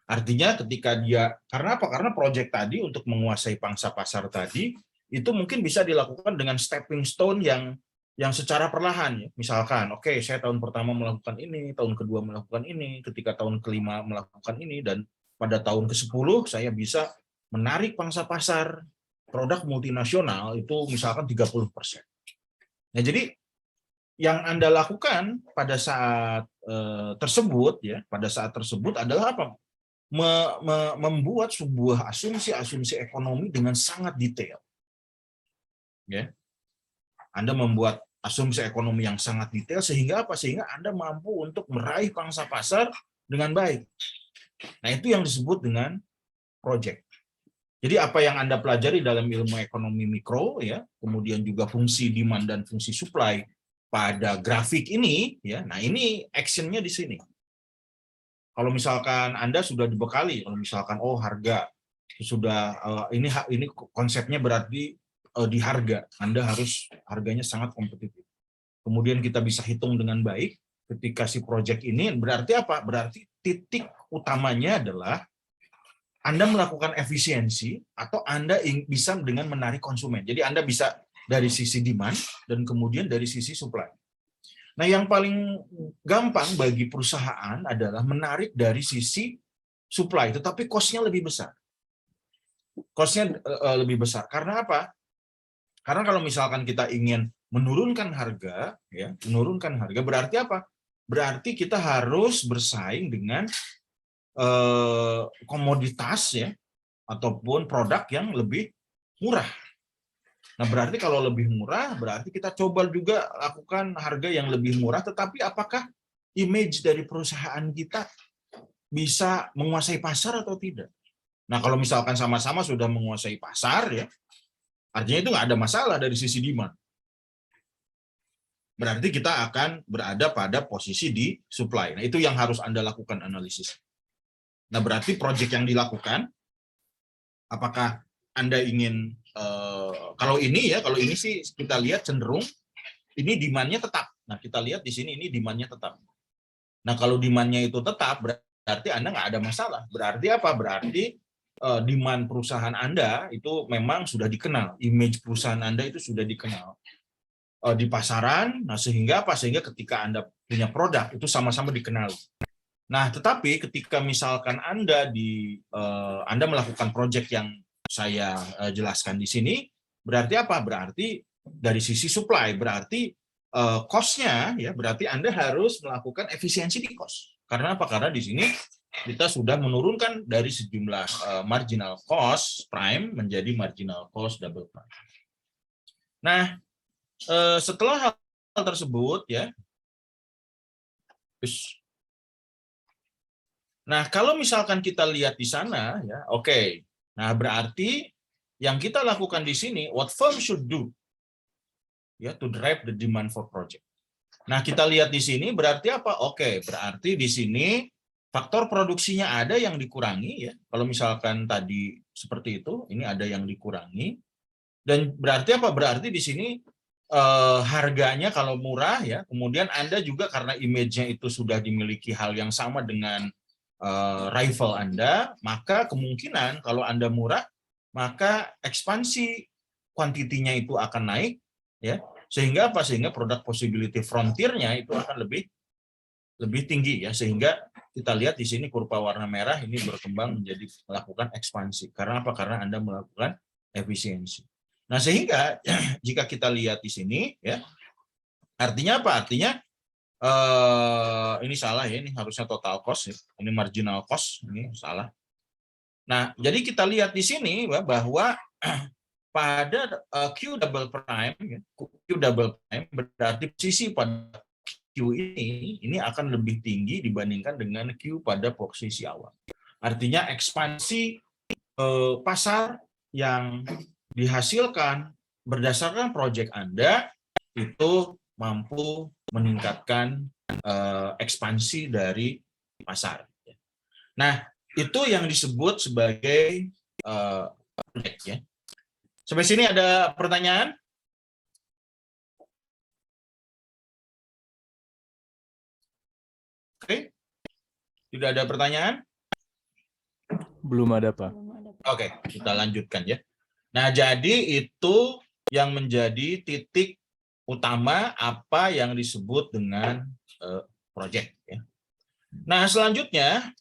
Artinya ketika dia, karena apa? Karena proyek tadi untuk menguasai pangsa pasar tadi, itu mungkin bisa dilakukan dengan stepping stone yang secara perlahan. Ya. Misalkan, oke, saya tahun pertama melakukan ini, tahun kedua melakukan ini, ketika tahun kelima melakukan ini, dan pada tahun ke-10 saya bisa menarik pangsa pasar produk multinasional itu misalkan 30%. Nah, jadi yang Anda lakukan pada saat tersebut ya, pada saat tersebut adalah apa? Membuat sebuah asumsi ekonomi dengan sangat detail. Ya. Anda membuat asumsi ekonomi yang sangat detail sehingga apa? Sehingga Anda mampu untuk meraih pangsa pasar dengan baik. Nah, itu yang disebut dengan project. Jadi apa yang Anda pelajari dalam ilmu ekonomi mikro ya, kemudian juga fungsi demand dan fungsi supply pada grafik ini ya. Nah, ini actionnya di sini. Kalau misalkan Anda sudah dibekali, kalau misalkan harga sudah ini konsepnya berarti di harga, Anda harus harganya sangat kompetitif. Kemudian kita bisa hitung dengan baik ketika si project ini berarti apa? Berarti titik utamanya adalah Anda melakukan efisiensi atau Anda bisa dengan menarik konsumen. Jadi Anda bisa dari sisi demand dan kemudian dari sisi supply. Nah, yang paling gampang bagi perusahaan adalah menarik dari sisi supply, tetapi cost-nya lebih besar. Cost-nya lebih besar. Karena apa? Karena kalau misalkan kita ingin menurunkan harga, ya, menurunkan harga berarti apa? Berarti kita harus bersaing dengan komoditas ya, ataupun produk yang lebih murah. Nah, berarti kalau lebih murah, berarti kita coba juga lakukan harga yang lebih murah, tetapi apakah image dari perusahaan kita bisa menguasai pasar atau tidak? Nah, kalau misalkan sama-sama sudah menguasai pasar, ya, artinya itu nggak ada masalah dari sisi demand. Berarti kita akan berada pada posisi di supply. Nah, itu yang harus Anda lakukan analisis. Nah, berarti proyek yang dilakukan, apakah Anda ingin, kalau ini sih kita lihat cenderung ini demand-nya tetap. Nah, kita lihat di sini ini demand-nya tetap. Nah, kalau demand-nya itu tetap, berarti Anda nggak ada masalah. Berarti apa? Berarti demand perusahaan Anda itu memang sudah dikenal. Image perusahaan Anda itu sudah dikenal di pasaran. Nah, sehingga apa? Sehingga ketika Anda punya produk, itu sama-sama dikenal. Nah, tetapi ketika misalkan Anda melakukan proyek yang saya jelaskan di sini, berarti apa? Berarti dari sisi supply, berarti cost-nya ya, berarti Anda harus melakukan efisiensi di cost. Karena apa? Karena di sini kita sudah menurunkan dari sejumlah marginal cost prime menjadi marginal cost double prime. Nah, setelah hal tersebut ya, nah, kalau misalkan kita lihat di sana, ya, oke. Nah, berarti yang kita lakukan di sini, what firm should do, ya, to drive the demand for project. Nah, kita lihat di sini berarti apa? Oke, berarti di sini faktor produksinya ada yang dikurangi, ya. Kalau misalkan tadi seperti itu, ini ada yang dikurangi. Dan berarti apa? Berarti di sini harganya kalau murah, ya. Kemudian Anda juga karena image-nya itu sudah dimiliki hal yang sama dengan rival Anda, maka kemungkinan kalau Anda murah, maka ekspansi kuantitinya itu akan naik, ya. Sehingga apa? Sehingga produk possibility frontier-nya itu akan lebih tinggi, ya. Sehingga kita lihat di sini kurva warna merah ini berkembang menjadi melakukan ekspansi. Karena apa? Karena Anda melakukan efisiensi. Nah, sehingga jika kita lihat di sini, ya, artinya apa? Artinya ini salah, ya, ini harusnya total cost, ya. Ini marginal cost, ini salah. Nah, jadi kita lihat di sini bahwa pada Q double prime, ya, Q double prime berarti posisi pada Q ini akan lebih tinggi dibandingkan dengan Q pada posisi awal. Artinya ekspansi pasar yang dihasilkan berdasarkan proyek Anda itu mampu meningkatkan ekspansi dari pasar. Nah, itu yang disebut sebagai proyek, ya. Sampai sini ada pertanyaan? Oke, tidak ada pertanyaan? Belum ada, Pak. Oke, kita lanjutkan, ya. Nah, jadi itu yang menjadi titik utama apa yang disebut dengan proyek, ya. Nah, selanjutnya,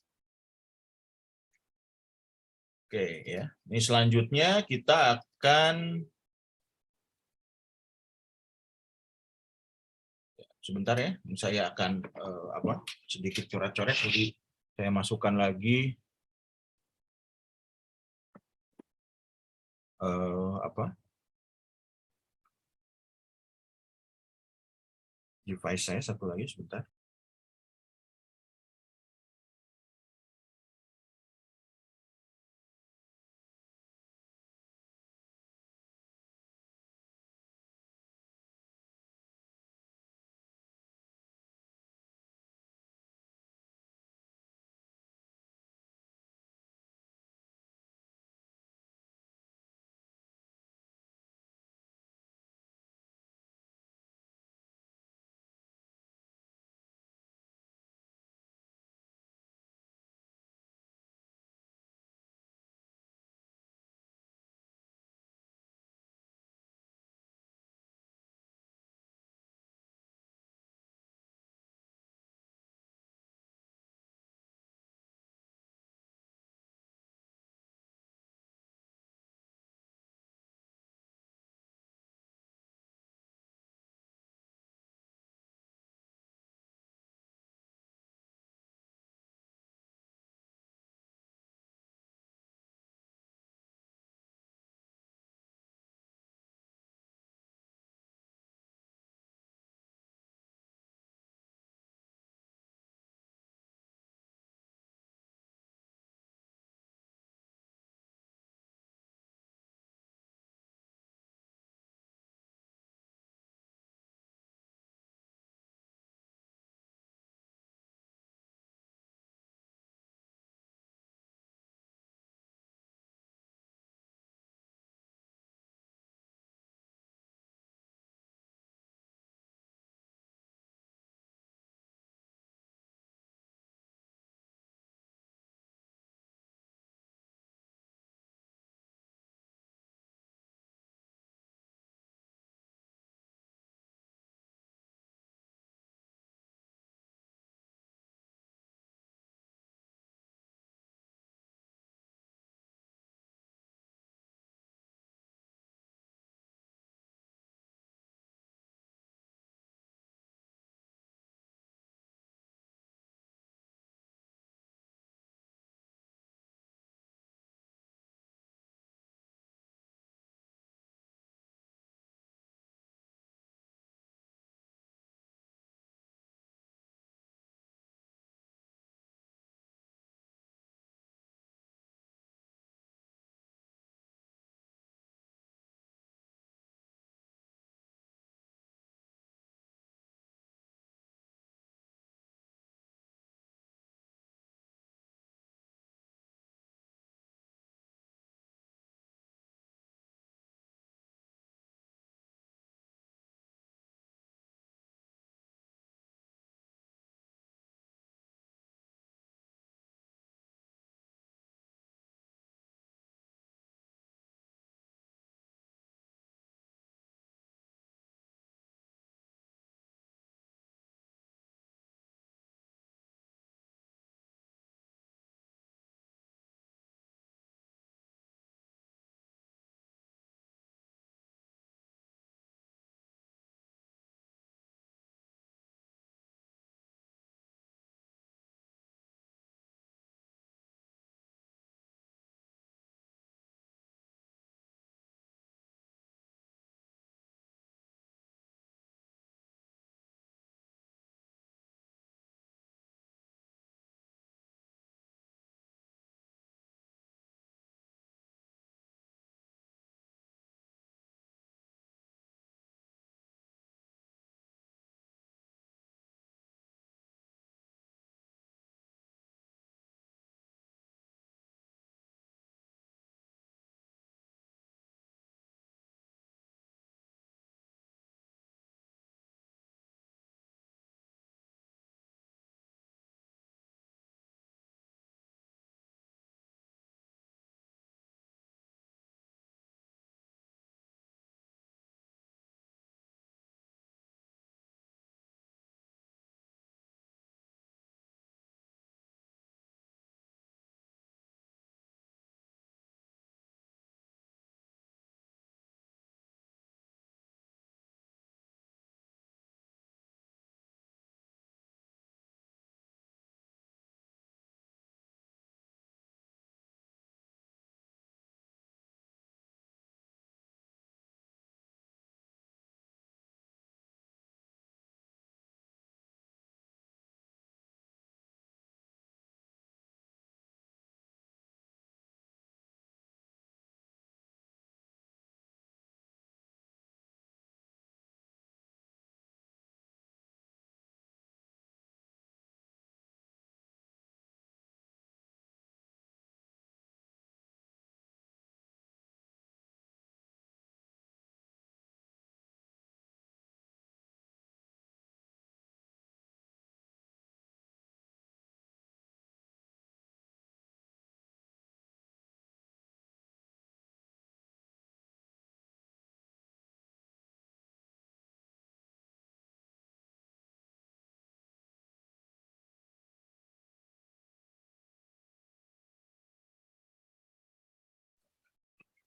oke, ya. Ini selanjutnya kita akan sebentar, ya. Saya akan sedikit coret-coret, jadi saya masukkan lagi device saya satu lagi sebentar.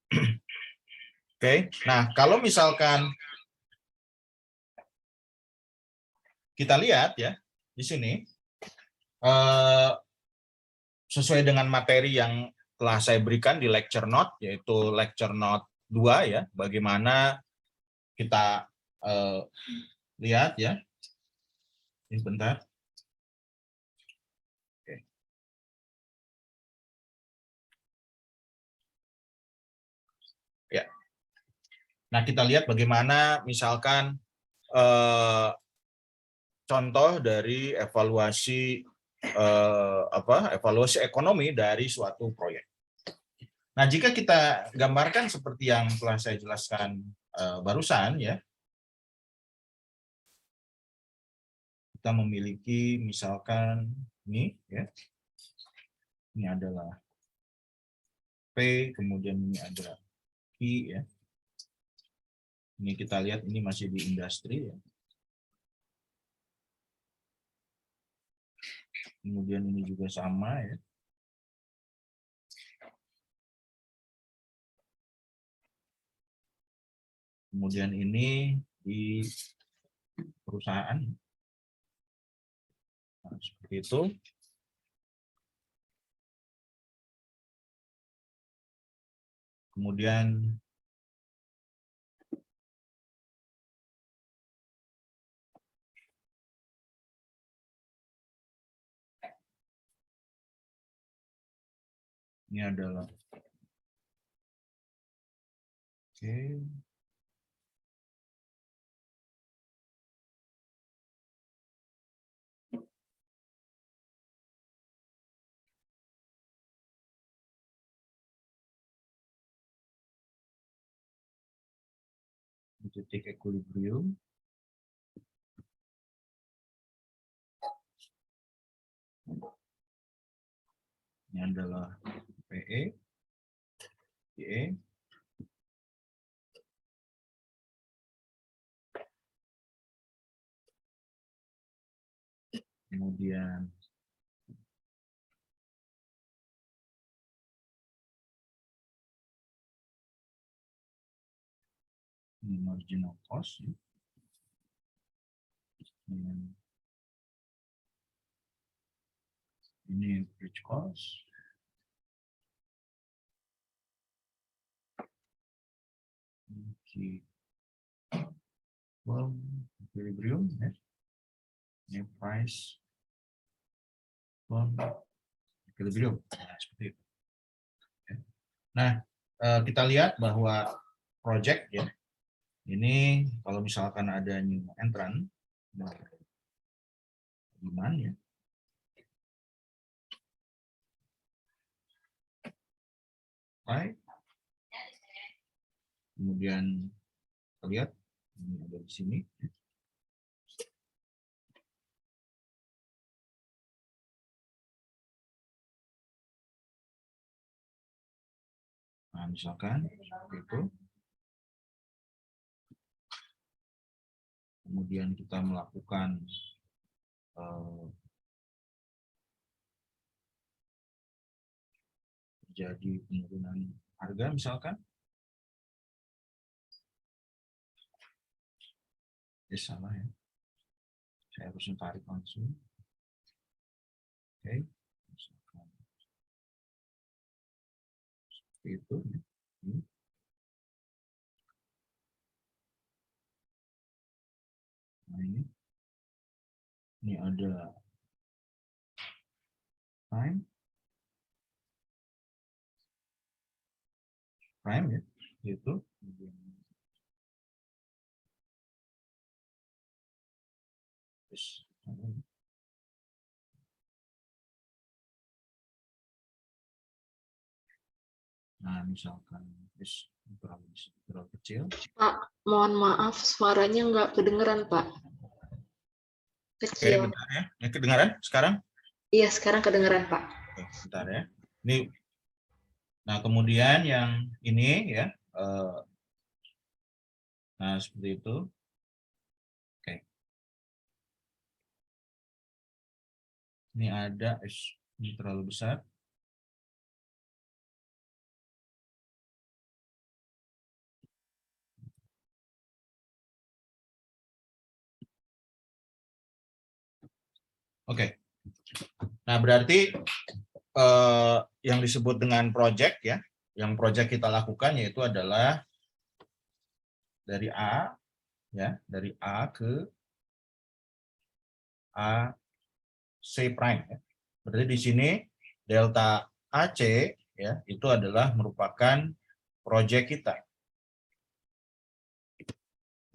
Oke, nah kalau misalkan kita lihat ya di sini sesuai dengan materi yang telah saya berikan di lecture note, yaitu lecture note 2 ya, bagaimana kita lihat ya. Ini bentar. Oke. Ya. Nah, kita lihat bagaimana misalkan contoh dari evaluasi evaluasi ekonomi dari suatu proyek. Nah, jika kita gambarkan seperti yang telah saya jelaskan barusan ya, kita memiliki misalkan ini ya, ini adalah P, kemudian ini ada Q ya. Ini kita lihat ini masih di industri ya. Kemudian ini juga sama ya. Kemudian ini di perusahaan. Nah, seperti itu. Kemudian ini adalah oke. Titik equilibrium. Ini adalah PE, PE. Kemudian ini marginal cost. Ini bridge cost. Equilibrium ya. Ini price equilibrium. Nah, seperti itu. Nah, kita lihat bahwa project ya. Ini kalau misalkan ada new entrant, demand ya. Right. Kemudian kita lihat ini ada di sini. Nah, misalkan seperti itu. Kemudian kita melakukan terjadi penurunan harga misalkan. Salah ya. Saya harus tarik langsung. Oke. Misalkan seperti itu. Nah, ini ada prime ya, itu. Nah, misalkan terlalu kecil. Pak, mohon maaf, suaranya nggak kedengeran, Pak. Oke, Kecil. bentar ya. Ini kedengaran sekarang? Iya, sekarang kedengeran, Pak. Oke, bentar ya. Ini. Nah, kemudian yang ini ya. Nah, seperti itu. Oke. Ini ada, ini terlalu besar. Oke. Nah, berarti yang disebut dengan project ya, yang project kita lakukan yaitu adalah dari A ya, dari A ke A C prime ya. Berarti di sini delta AC ya, itu adalah merupakan project kita.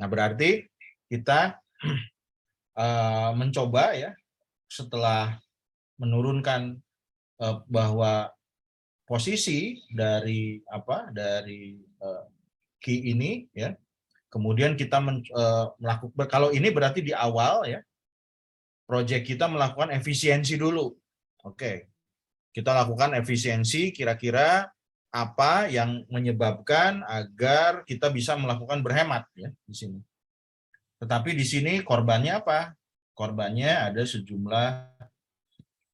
Nah, berarti kita mencoba ya, setelah menurunkan bahwa posisi dari key ini ya, kemudian kita melakukan, kalau ini berarti di awal ya, project kita melakukan efisiensi dulu. Oke, kita lakukan efisiensi, kira-kira apa yang menyebabkan agar kita bisa melakukan berhemat ya di sini. Tetapi di sini korbannya apa? Korbannya ada sejumlah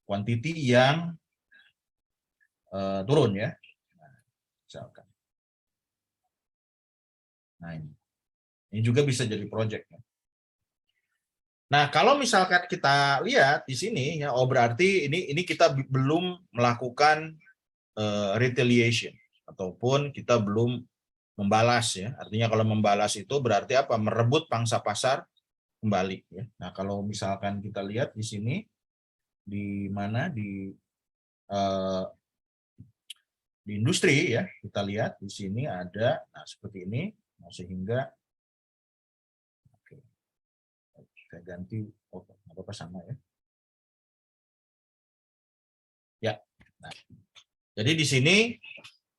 quantity yang turun ya. Nah, misalkan. Nah, ini juga bisa jadi project ya. Nah, kalau misalkan kita lihat di sini ya, oh berarti ini kita belum melakukan retaliation ataupun kita belum membalas ya. Artinya kalau membalas itu berarti apa? Merebut pangsa pasar kembali ya. Nah, kalau misalkan kita lihat di sini di mana di industri ya, kita lihat di sini ada seperti ini, nah, sehingga saya ganti, apa sama ya. Ya, nah, jadi di sini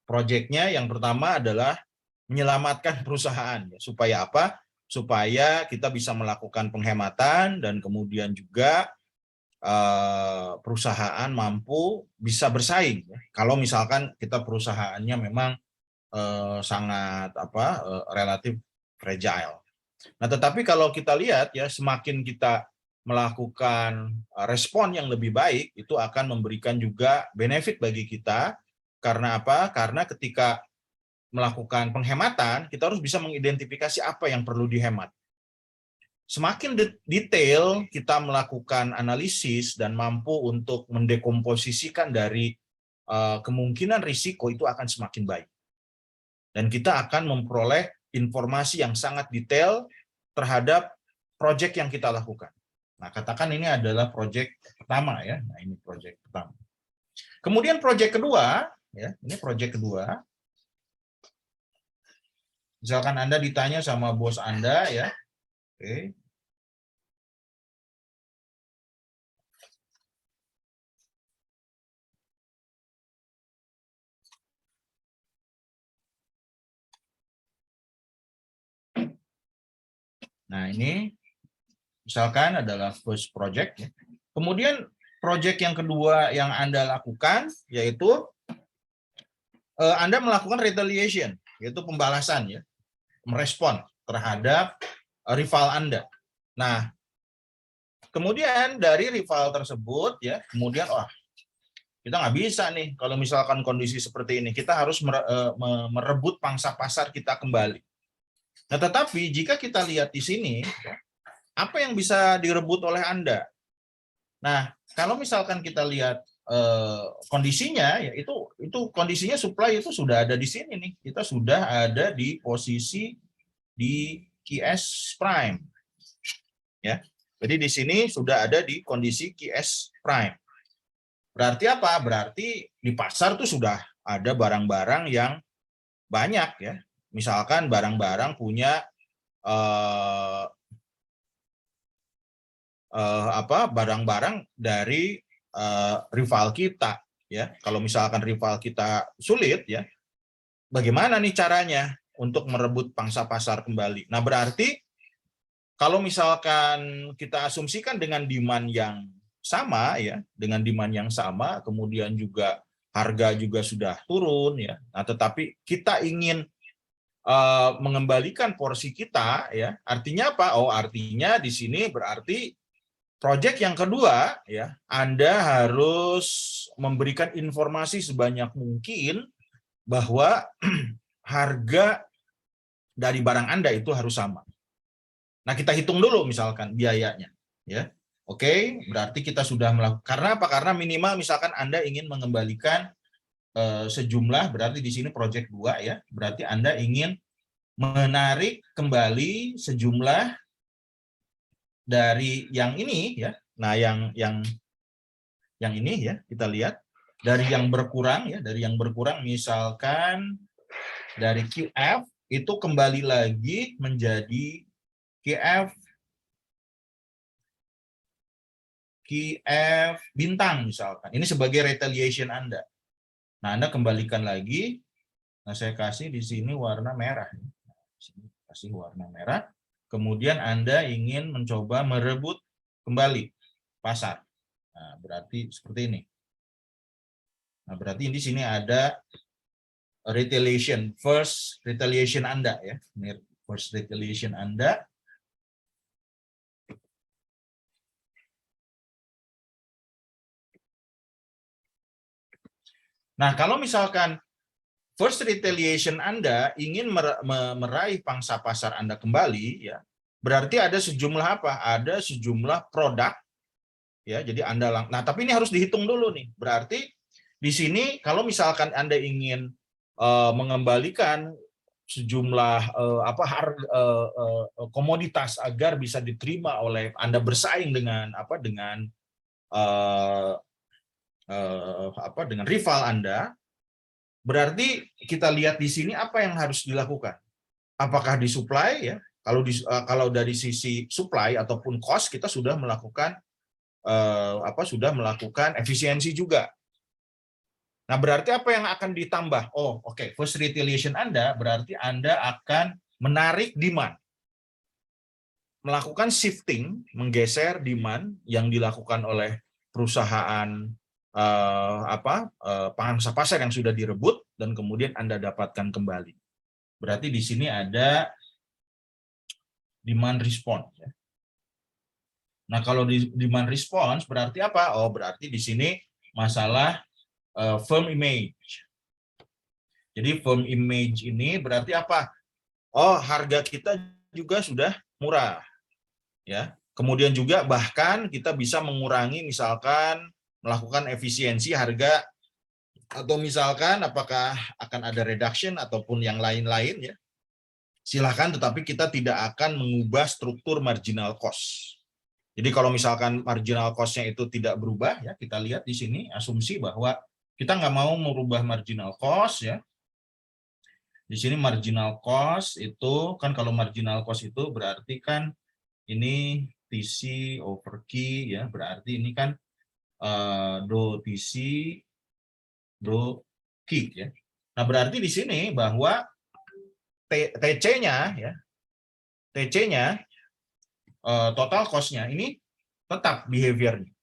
proyeknya yang pertama adalah menyelamatkan perusahaan. Ya. Supaya apa? Supaya kita bisa melakukan penghematan dan kemudian juga perusahaan mampu bisa bersaing. Ya. Kalau misalkan kita perusahaannya memang sangat relatif fragile. Nah, tetapi kalau kita lihat ya, semakin kita melakukan respon yang lebih baik, itu akan memberikan juga benefit bagi kita. Karena apa? Karena ketika melakukan penghematan, kita harus bisa mengidentifikasi apa yang perlu dihemat. Semakin detail kita melakukan analisis dan mampu untuk mendekomposisikan dari kemungkinan risiko, itu akan semakin baik. Dan kita akan memperoleh informasi yang sangat detail terhadap proyek yang kita lakukan. Nah, katakan ini adalah proyek pertama ya. Nah, ini proyek pertama. Kemudian proyek kedua, ya, ini proyek kedua. Misalkan Anda ditanya sama bos Anda ya. Oke. Nah, ini misalkan adalah first project. Ya. Kemudian project yang kedua yang Anda lakukan, yaitu Anda melakukan retaliation, yaitu pembalasan, ya, merespon terhadap rival Anda. Nah, kemudian dari rival tersebut, ya, kemudian, kita nggak bisa nih kalau misalkan kondisi seperti ini, kita harus merebut pangsa pasar kita kembali. Nah, tetapi jika kita lihat di sini, apa yang bisa direbut oleh Anda? Nah, kalau misalkan kita lihat kondisinya, ya itu kondisinya supply itu sudah ada di sini nih. Kita sudah ada di posisi di QS prime, ya. Jadi di sini sudah ada di kondisi QS prime. Berarti apa? Berarti di pasar tuh sudah ada barang-barang yang banyak, ya. Misalkan barang-barang punya barang-barang dari rival kita, ya. Kalau misalkan rival kita sulit, ya, bagaimana nih caranya untuk merebut pangsa pasar kembali? Nah, berarti kalau misalkan kita asumsikan dengan demand yang sama, ya, dengan demand yang sama, kemudian juga harga juga sudah turun, ya. Nah, tetapi kita ingin mengembalikan porsi kita, ya, artinya apa? Oh, artinya di sini berarti proyek yang kedua, ya, Anda harus memberikan informasi sebanyak mungkin bahwa harga dari barang Anda itu harus sama. Nah, kita hitung dulu misalkan biayanya, ya. Oke, berarti kita sudah melakukan. Karena apa? Karena minimal misalkan Anda ingin mengembalikan sejumlah, berarti di sini project 2 ya. Berarti Anda ingin menarik kembali sejumlah dari yang ini ya. Nah, yang ini ya, kita lihat dari yang berkurang ya, dari yang berkurang misalkan dari QF itu kembali lagi menjadi QF bintang misalkan. Ini sebagai retaliation Anda. Nah, Anda kembalikan lagi. Nah, saya kasih di sini warna merah. Sini kasih warna merah. Kemudian Anda ingin mencoba merebut kembali pasar. Nah, berarti seperti ini. Nah, berarti di sini ada retaliation, first retaliation Anda ya. First retaliation Anda. Nah, kalau misalkan first retaliation Anda ingin meraih pangsa pasar Anda kembali, ya, berarti ada sejumlah apa? Ada sejumlah produk, ya. Jadi Anda, nah tapi ini harus dihitung dulu nih. Berarti di sini kalau misalkan Anda ingin mengembalikan sejumlah komoditas agar bisa diterima oleh Anda bersaing dengan dengan rival Anda, berarti kita lihat di sini apa yang harus dilakukan. Apakah di supply ya? Kalau dari sisi supply ataupun cost kita sudah melakukan efisiensi juga. Nah, berarti apa yang akan ditambah? Oh, oke. First retaliation Anda berarti Anda akan menarik demand. Melakukan shifting, menggeser demand yang dilakukan oleh perusahaan pangsa pasar yang sudah direbut dan kemudian Anda dapatkan kembali. Berarti di sini ada demand response. Nah, kalau di demand response berarti apa? Oh, berarti di sini masalah firm image. Jadi firm image ini berarti apa? Oh, harga kita juga sudah murah. Ya. Kemudian juga bahkan kita bisa mengurangi misalkan melakukan efisiensi harga atau misalkan apakah akan ada reduction ataupun yang lain-lain ya. Silakan, tetapi kita tidak akan mengubah struktur marginal cost. Jadi kalau misalkan marginal cost-nya itu tidak berubah ya, kita lihat di sini asumsi bahwa kita nggak mau merubah marginal cost ya. Di sini marginal cost itu kan, kalau marginal cost itu berarti kan ini TC over Q ya, berarti ini kan do TC do Q ya. Nah, berarti di sini bahwa TC-nya ya, TC-nya total cost-nya ini tetap behavior-nya.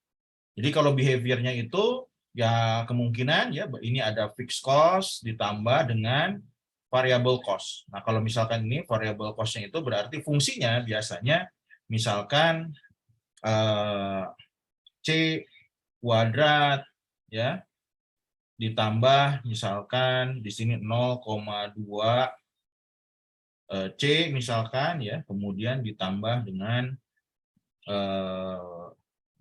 Jadi kalau behavior-nya itu ya kemungkinan ya ini ada fixed cost ditambah dengan variable cost. Nah, kalau misalkan ini variable cost-nya itu berarti fungsinya biasanya misalkan C kuadrat ya ditambah misalkan di sini 0,2 C misalkan ya, kemudian ditambah dengan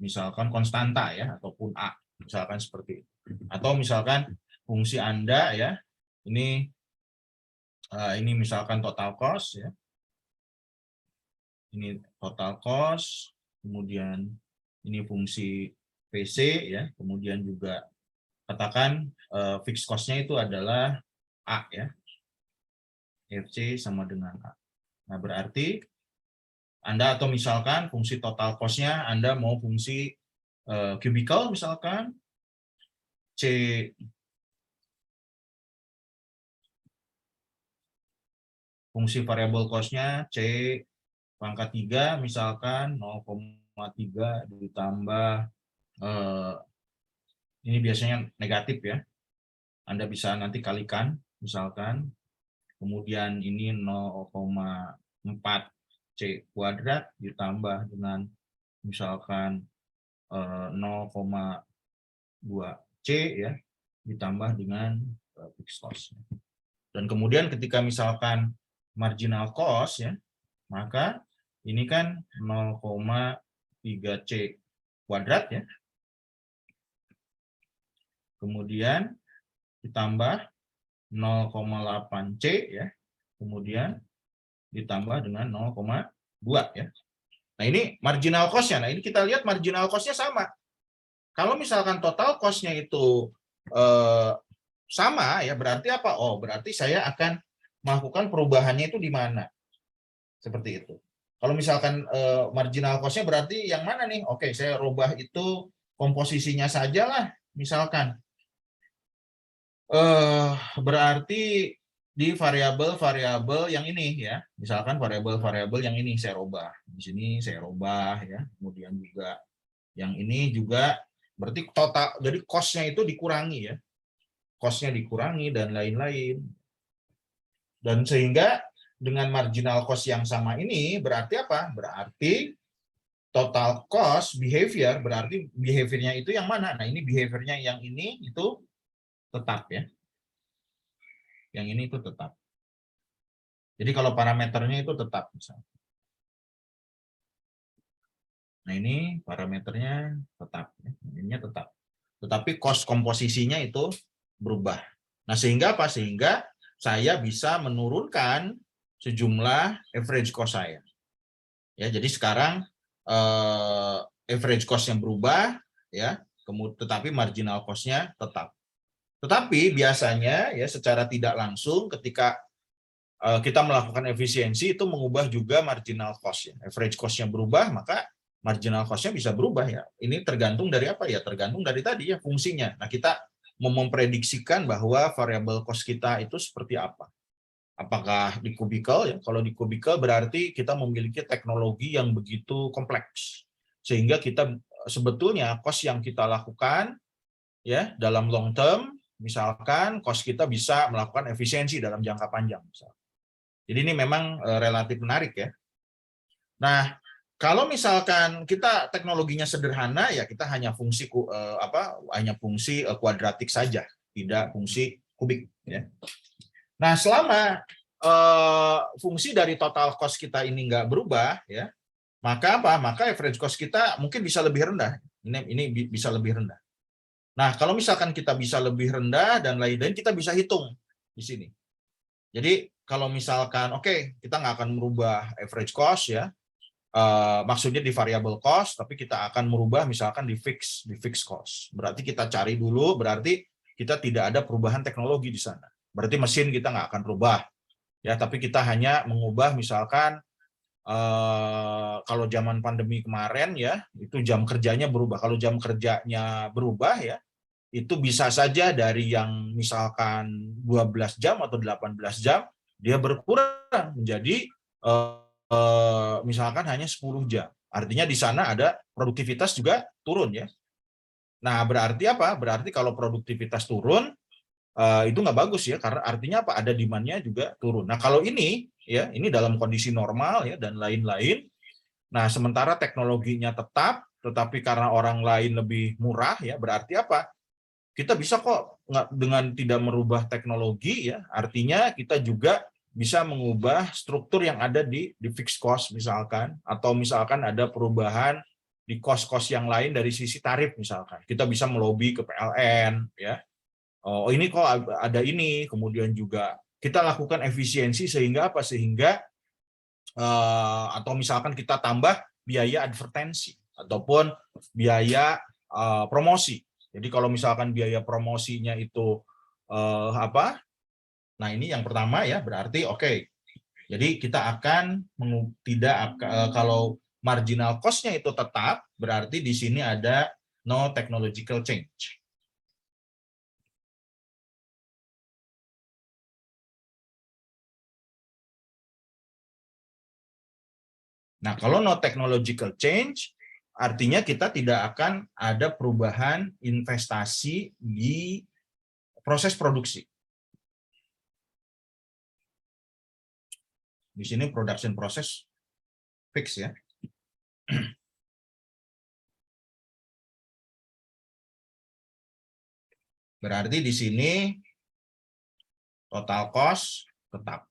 misalkan konstanta ya ataupun A misalkan seperti itu. Atau misalkan fungsi Anda ya ini misalkan total cost ya. Ini total cost, kemudian ini fungsi PC ya, kemudian juga katakan fixed cost-nya itu adalah A ya. FC sama dengan A. Nah, berarti Anda atau misalkan fungsi total cost-nya Anda mau fungsi cubicle misalkan C fungsi variable cost-nya C pangkat 3 misalkan 0,3 ditambah ini biasanya negatif ya. Anda bisa nanti kalikan misalkan, kemudian ini 0,4 C kuadrat ditambah dengan misalkan 0,2 C ya ditambah dengan fixed cost. Dan kemudian ketika misalkan marginal cost ya, maka ini kan 0,3 C kuadrat ya. Kemudian ditambah 0,8C ya. Kemudian ditambah dengan 0,2 ya. Nah, ini marginal cost-nya. Nah, ini kita lihat marginal cost-nya sama. Kalau misalkan total cost-nya itu sama ya, berarti apa? Oh, berarti saya akan melakukan perubahannya itu di mana? Seperti itu. Kalau misalkan marginal cost-nya berarti yang mana nih? Oke, saya rubah itu komposisinya saja lah, misalkan. Berarti di variabel-variabel yang ini ya, misalkan variabel-variabel yang ini saya rubah, di sini saya rubah ya, kemudian juga yang ini juga berarti total, jadi cost-nya itu dikurangi ya, cost-nya dikurangi dan lain-lain, dan sehingga dengan marginal cost yang sama ini berarti apa? Berarti total cost behavior, berarti behaviornya itu yang mana? Nah, ini behaviornya yang ini itu tetap ya. Yang ini itu tetap. Jadi kalau parameternya itu tetap misalnya. Nah, ini parameternya tetap, ininya tetap. Tetapi cost komposisinya itu berubah. Nah, sehingga apa? Sehingga saya bisa menurunkan sejumlah average cost saya. Ya, jadi sekarang average cost yang berubah ya, tetapi marginal cost-nya tetap. Tetapi biasanya ya secara tidak langsung ketika kita melakukan efisiensi itu mengubah juga marginal cost ya. Average cost-nya berubah, maka marginal cost-nya bisa berubah ya. Ini tergantung dari apa ya? Tergantung dari tadi ya fungsinya. Nah, kita mau memprediksikan bahwa variable cost kita itu seperti apa. Apakah di kubikel ya? Kalau di kubikel berarti kita memiliki teknologi yang begitu kompleks. Sehingga kita sebetulnya cost yang kita lakukan ya dalam long term, misalkan cost kita bisa melakukan efisiensi dalam jangka panjang misalnya. Jadi ini memang relatif menarik ya. Nah, kalau misalkan kita teknologinya sederhana ya kita hanya fungsi kuadratik saja, tidak fungsi kubik ya. Nah, selama fungsi dari total cost kita ini nggak berubah ya, maka apa? Maka average cost kita mungkin bisa lebih rendah. Ini bisa lebih rendah. Nah, kalau misalkan kita bisa lebih rendah dan lain-lain, kita bisa hitung di sini. Jadi kalau misalkan kita nggak akan merubah average cost ya, maksudnya di variable cost, tapi kita akan merubah misalkan di fixed cost. Berarti kita cari dulu, berarti kita tidak ada perubahan teknologi di sana. Berarti mesin kita nggak akan berubah ya, tapi kita hanya mengubah misalkan kalau zaman pandemi kemarin ya, itu jam kerjanya berubah. Kalau jam kerjanya berubah ya, itu bisa saja dari yang misalkan 12 jam atau 18 jam, dia berkurang menjadi misalkan hanya 10 jam. Artinya di sana ada produktivitas juga turun ya. Nah, berarti apa? Berarti kalau produktivitas turun, itu nggak bagus ya, karena artinya apa? Ada demand-nya juga turun. Nah, kalau ini ya, ini dalam kondisi normal ya dan lain-lain. Nah, sementara teknologinya tetap, tetapi karena orang lain lebih murah ya, berarti apa? Kita bisa kok dengan tidak merubah teknologi ya, artinya kita juga bisa mengubah struktur yang ada di fixed cost misalkan, atau misalkan ada perubahan di cost-cost yang lain dari sisi tarif misalkan. Kita bisa melobi ke PLN ya. Oh, ini kok ada ini, kemudian juga kita lakukan efisiensi sehingga apa? Sehingga atau misalkan kita tambah biaya advertensi ataupun biaya promosi. Jadi kalau misalkan biaya promosinya itu nah ini yang pertama ya, berarti jadi kita akan kalau marginal cost-nya itu tetap, berarti di sini ada no technological change. Nah, kalau no technological change, artinya kita tidak akan ada perubahan investasi di proses produksi. Di sini production process fix ya. Berarti di sini total cost tetap.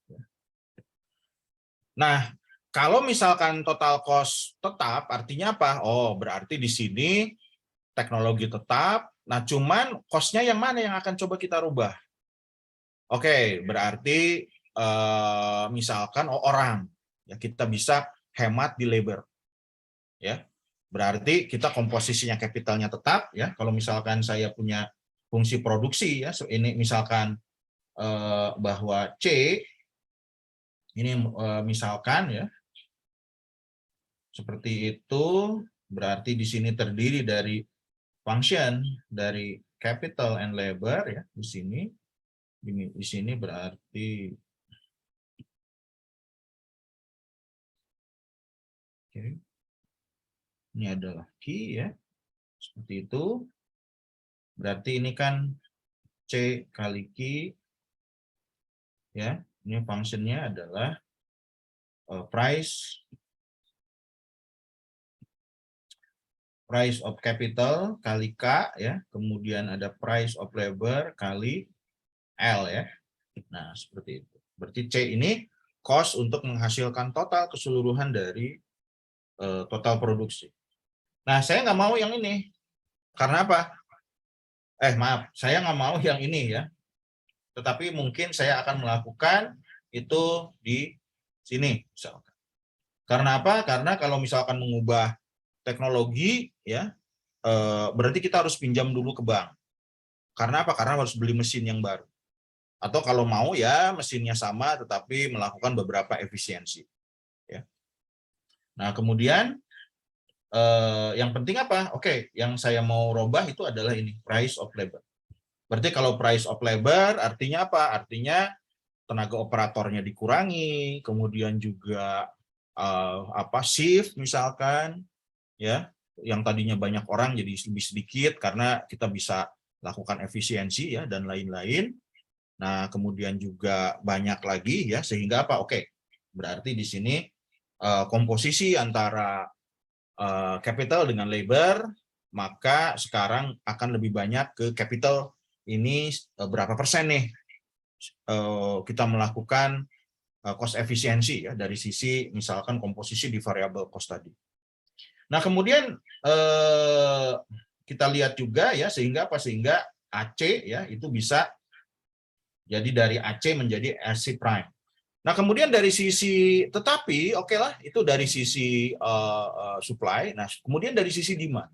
Nah, kalau misalkan total cost tetap, artinya apa? Oh, berarti di sini teknologi tetap. Nah, cuman cost-nya yang mana yang akan coba kita rubah? Oke, berarti misalkan orang, ya kita bisa hemat di labor, ya. Berarti kita komposisinya kapitalnya tetap, ya. Kalau misalkan saya punya fungsi produksi, ya, ini misalkan bahwa C ini misalkan ya seperti itu, berarti di sini terdiri dari function dari capital and labor, ya di sini. Di sini berarti ini adalah key, ya seperti itu. Berarti ini kan C kali key, ya ini fungsinya adalah price of capital kali K, ya kemudian ada price of labor kali L, ya. Nah seperti itu. Berarti C ini cost untuk menghasilkan total keseluruhan dari total produksi. Nah, saya nggak mau yang ini. Karena apa? Maaf, saya nggak mau yang ini, ya. Tetapi mungkin saya akan melakukan itu di sini, misalkan. Karena apa? Karena kalau misalkan mengubah teknologi, ya, berarti kita harus pinjam dulu ke bank. Karena apa? Karena harus beli mesin yang baru. Atau kalau mau, ya, mesinnya sama, tetapi melakukan beberapa efisiensi. Ya. Nah, kemudian yang penting apa? Oke, yang saya mau robah itu adalah ini, price of labor. Berarti kalau price of labor artinya apa? Artinya tenaga operatornya dikurangi, kemudian juga shift misalkan, ya, yang tadinya banyak orang jadi lebih sedikit karena kita bisa lakukan efisiensi, ya, dan lain-lain. Nah, kemudian juga banyak lagi, ya, sehingga apa? Oke, berarti di sini komposisi antara capital dengan labor, maka sekarang akan lebih banyak ke capital ini berapa persen nih kita melakukan cost efisiensi, ya, dari sisi misalkan komposisi di variable cost tadi. Nah, kemudian kita lihat juga, ya, sehingga apa? Sehingga AC, ya, itu bisa jadi dari AC menjadi RC prime. Nah, kemudian dari sisi, tetapi oke lah, itu dari sisi supply. Nah, kemudian dari sisi demand.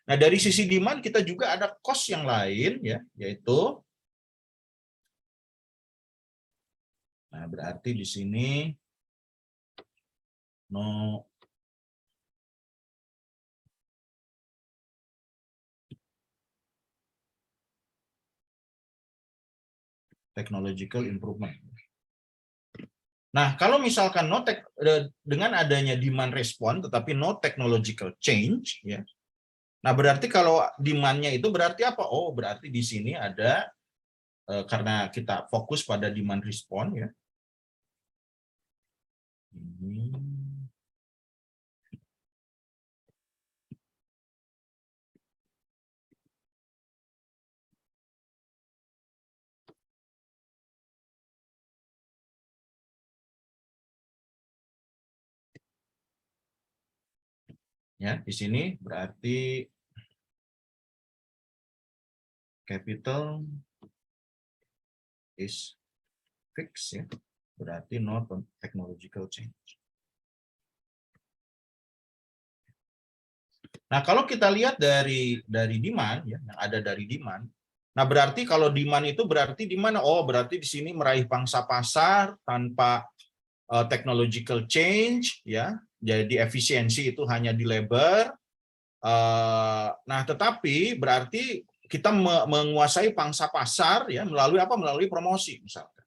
Nah, dari sisi demand kita juga ada cost yang lain, ya, yaitu, nah berarti di sini no technological improvement. Nah, kalau misalkan dengan adanya demand respon tetapi no technological change, ya. Nah, berarti kalau demand-nya itu berarti apa? Oh, berarti di sini ada karena kita fokus pada demand respon, ya. Ya, di sini berarti capital is fixed, ya. Berarti not technological change. Nah, kalau kita lihat dari demand, ya, yang ada dari demand. Nah, berarti kalau demand itu berarti di mana? Oh, berarti di sini meraih pangsa pasar tanpa technological change, ya. Jadi efisiensi itu hanya di labor. Nah, tetapi berarti kita menguasai pangsa pasar, ya, melalui apa? Melalui promosi, misalkan.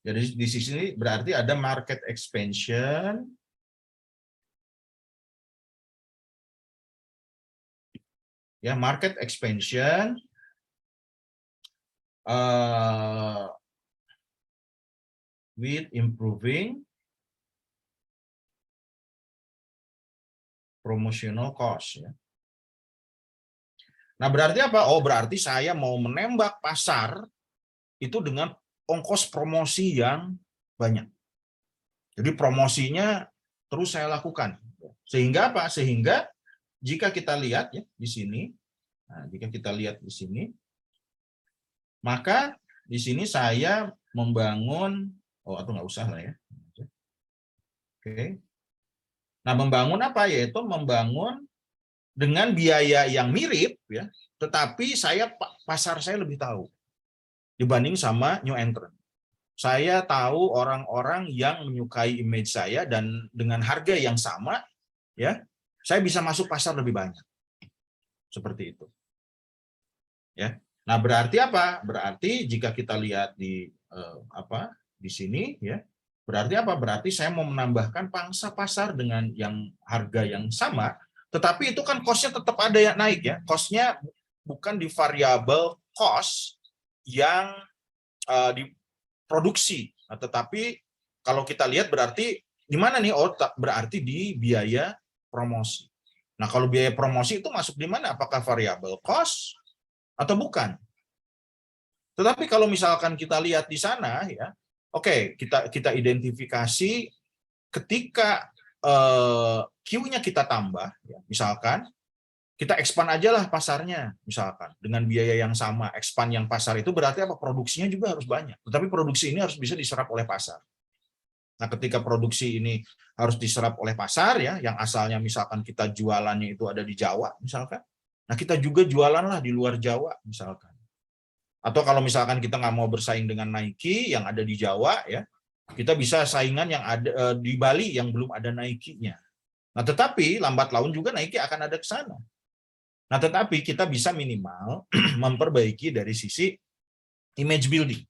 Jadi di sini berarti ada market expansion, ya, market expansion with improving promotional cost, ya. Nah, berarti apa? Oh, berarti saya mau menembak pasar itu dengan ongkos promosi yang banyak. Jadi promosinya terus saya lakukan. Sehingga apa? Sehingga jika kita lihat ya di sini, nah, jika kita lihat di sini, maka di sini saya membangun, atau nggak usah lah ya. Oke. Nah, membangun apa? Yaitu membangun dengan biaya yang mirip, ya, tetapi pasar saya lebih tahu dibanding sama new entrant. Saya tahu orang-orang yang menyukai image saya dan dengan harga yang sama, ya, saya bisa masuk pasar lebih banyak. Seperti itu. Ya. Nah, berarti apa? Berarti jika kita lihat di di sini, ya, berarti apa? Berarti saya mau menambahkan pangsa pasar dengan yang harga yang sama, tetapi itu kan cost-nya tetap ada yang naik, ya. Cost-nya bukan di variable cost yang diproduksi, tetapi kalau kita lihat berarti di mana nih? Berarti di biaya promosi. Nah, kalau biaya promosi itu masuk di mana? Apakah variable cost atau bukan? Tetapi kalau misalkan kita lihat di sana, ya, oke, kita identifikasi ketika Q-nya kita tambah, ya, misalkan kita expand aja lah pasarnya, misalkan dengan biaya yang sama, expand yang pasar itu berarti apa? Produksinya juga harus banyak. Tetapi produksi ini harus bisa diserap oleh pasar. Nah, ketika produksi ini harus diserap oleh pasar, ya, yang asalnya misalkan kita jualannya itu ada di Jawa, misalkan, nah kita juga jualan lah di luar Jawa, misalkan. Atau kalau misalkan kita nggak mau bersaing dengan Nike yang ada di Jawa, ya, kita bisa saingan yang ada di Bali yang belum ada Nike-nya. Nah, tetapi lambat laun juga Nike akan ada ke sana. Nah, tetapi kita bisa minimal memperbaiki dari sisi image building.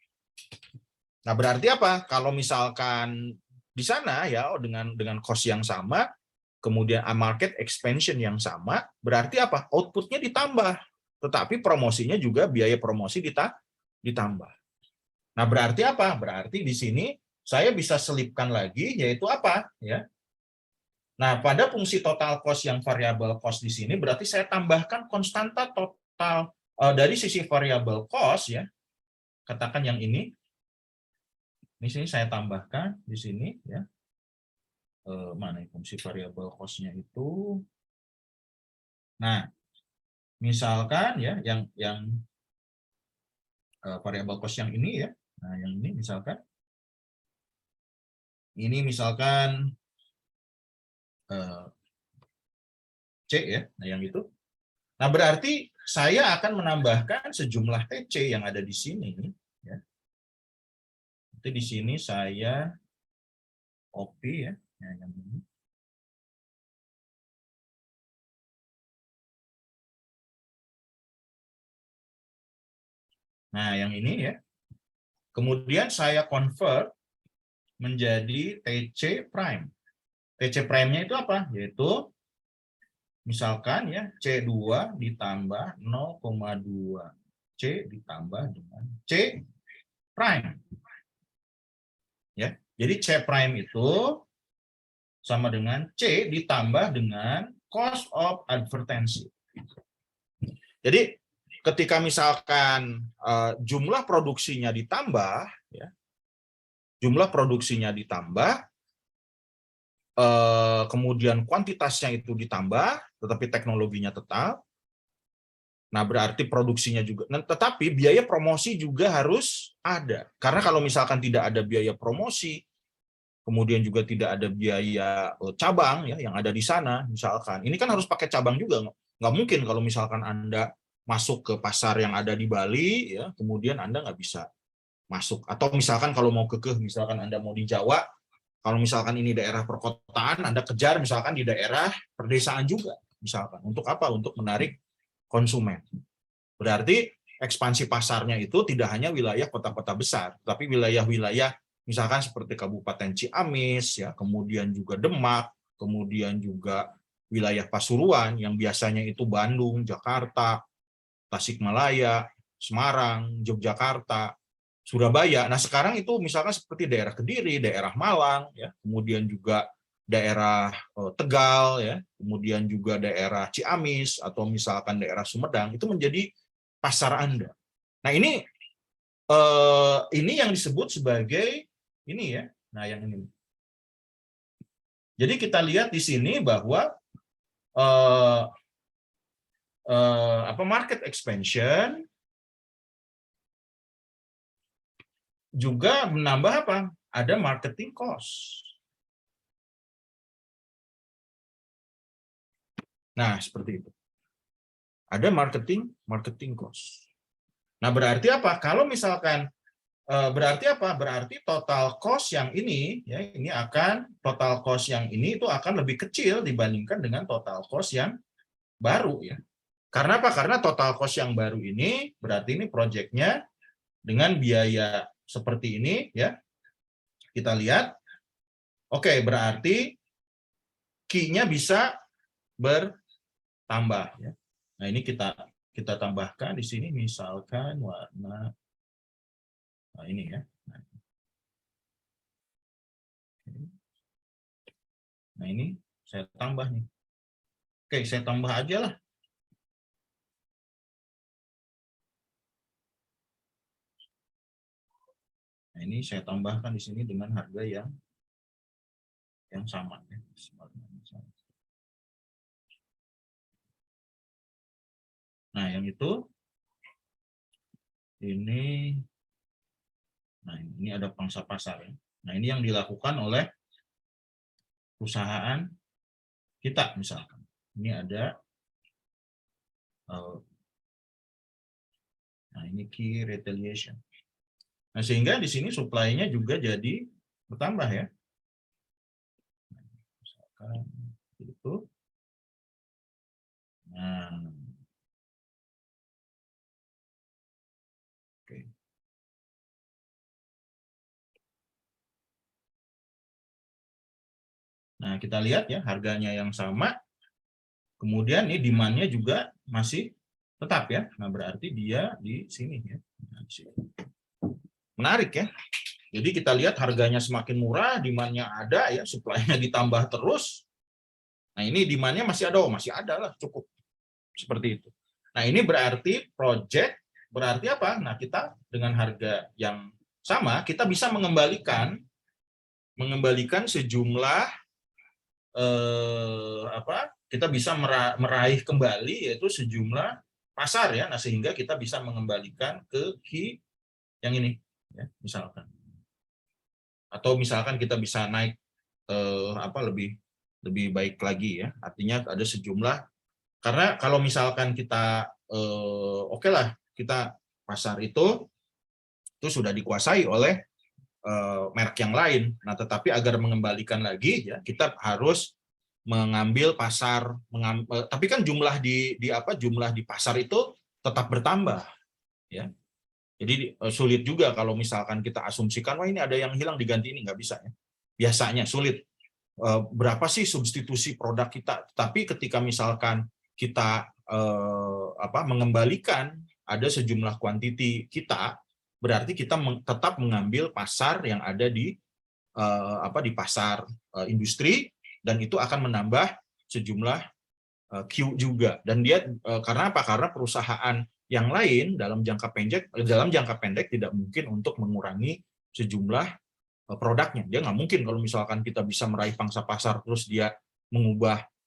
Nah, berarti apa? Kalau misalkan di sana, ya, dengan cost yang sama, kemudian market expansion yang sama, berarti apa? Outputnya ditambah. Tetapi promosinya juga biaya promosi ditambah. Nah, berarti apa? Berarti di sini saya bisa selipkan lagi, yaitu apa? Ya. Nah, pada fungsi total cost yang variable cost di sini, berarti saya tambahkan konstanta total dari sisi variable cost, ya. Katakan yang ini. Di sini saya tambahkan di sini, ya. Mana fungsi variable cost-nya itu? Nah, misalkan, ya, yang variable cost yang ini, ya. Nah, yang ini misalkan C, ya. Nah, yang itu. Nah, berarti saya akan menambahkan sejumlah TC yang ada di sini, ya. Itu di sini saya copy, ya. Nah, yang ini. Nah, yang ini, ya. Kemudian saya convert menjadi TC prime. TC prime-nya itu apa? Yaitu misalkan, ya, C2 ditambah 0,2 C ditambah dengan C prime. Ya. Jadi C prime itu sama dengan C ditambah dengan cost of advertising. Jadi ketika misalkan jumlah produksinya ditambah, ya, jumlah produksinya ditambah, kemudian kuantitasnya itu ditambah, tetapi teknologinya tetap. Nah, berarti produksinya juga. Nah, tetapi biaya promosi juga harus ada. Karena kalau misalkan tidak ada biaya promosi, kemudian juga tidak ada biaya cabang, ya, yang ada di sana, misalkan. Ini kan harus pakai cabang juga. Nggak mungkin kalau misalkan Anda masuk ke pasar yang ada di Bali, ya, kemudian Anda nggak bisa masuk. Atau misalkan kalau mau kekeh, misalkan Anda mau di Jawa, kalau misalkan ini daerah perkotaan, Anda kejar misalkan di daerah perdesaan juga, misalkan. Untuk apa? Untuk menarik konsumen. Berarti ekspansi pasarnya itu tidak hanya wilayah kota-kota besar, tapi wilayah-wilayah misalkan seperti Kabupaten Ciamis, ya, kemudian juga Demak, kemudian juga wilayah Pasuruan yang biasanya itu Bandung, Jakarta, Tasikmalaya, Semarang, Yogyakarta, Surabaya. Nah, sekarang itu misalkan seperti daerah Kediri, daerah Malang, ya, kemudian juga daerah Tegal, ya, kemudian juga daerah Ciamis atau misalkan daerah Sumedang, itu menjadi pasar Anda. Nah, ini yang disebut sebagai ini, ya. Nah, yang ini. Jadi kita lihat di sini bahwa market expansion juga menambah apa? Ada marketing cost. Nah, seperti itu. Ada marketing cost. Nah, berarti apa? Kalau misalkan berarti apa? Berarti total cost yang ini ya, total cost yang ini itu akan lebih kecil dibandingkan dengan total cost yang baru ya. Karena apa? Karena total cost yang baru ini berarti ini proyeknya dengan biaya seperti ini ya. Kita lihat. Oke, berarti Q-nya bisa bertambah ya. Nah, ini kita tambahkan di sini misalkan warna ini ya. Nah, ini saya tambah nih. Oke, saya tambah aja lah. Nah, ini saya tambahkan di sini dengan harga yang sama ya. Nah, yang itu ini, nah ini ada pangsa pasar ya. Nah, ini yang dilakukan oleh perusahaan kita misalkan. Ini ada, nah ini key retaliation. Nah, sehingga di sini supply-nya juga jadi bertambah ya. Misalkan itu. Nah, oke. Nah, kita lihat ya harganya yang sama. Kemudian ini demand-nya juga masih tetap ya. Nah, berarti dia di sini ya. Nah, di sini. Menarik ya. Jadi kita lihat harganya semakin murah, demand-nya ada ya, supply-nya ditambah terus. Nah, ini demand-nya masih ada, masih ada lah, cukup. Seperti itu. Nah, ini berarti project, berarti apa? Nah, kita dengan harga yang sama, kita bisa mengembalikan sejumlah kita bisa meraih kembali yaitu sejumlah pasar ya. Nah, sehingga kita bisa mengembalikan ke key yang ini ya, misalkan. Atau misalkan kita bisa naik lebih baik lagi ya. Artinya ada sejumlah, karena kalau misalkan kita oke lah, kita pasar itu sudah dikuasai oleh merek yang lain. Nah, tetapi agar mengembalikan lagi ya, kita harus mengambil pasar, tapi kan jumlah jumlah di pasar itu tetap bertambah ya. Jadi sulit juga kalau misalkan kita asumsikan wah ini ada yang hilang diganti ini, nggak bisa ya. Biasanya sulit. Berapa sih substitusi produk kita? Tapi ketika misalkan kita mengembalikan ada sejumlah kuantiti kita, berarti kita tetap mengambil pasar yang ada di pasar industri, dan itu akan menambah sejumlah Q juga. Dan dia karena apa? Karena perusahaan yang lain dalam jangka pendek tidak mungkin untuk mengurangi sejumlah produknya. Dia nggak mungkin kalau misalkan kita bisa meraih pangsa pasar terus dia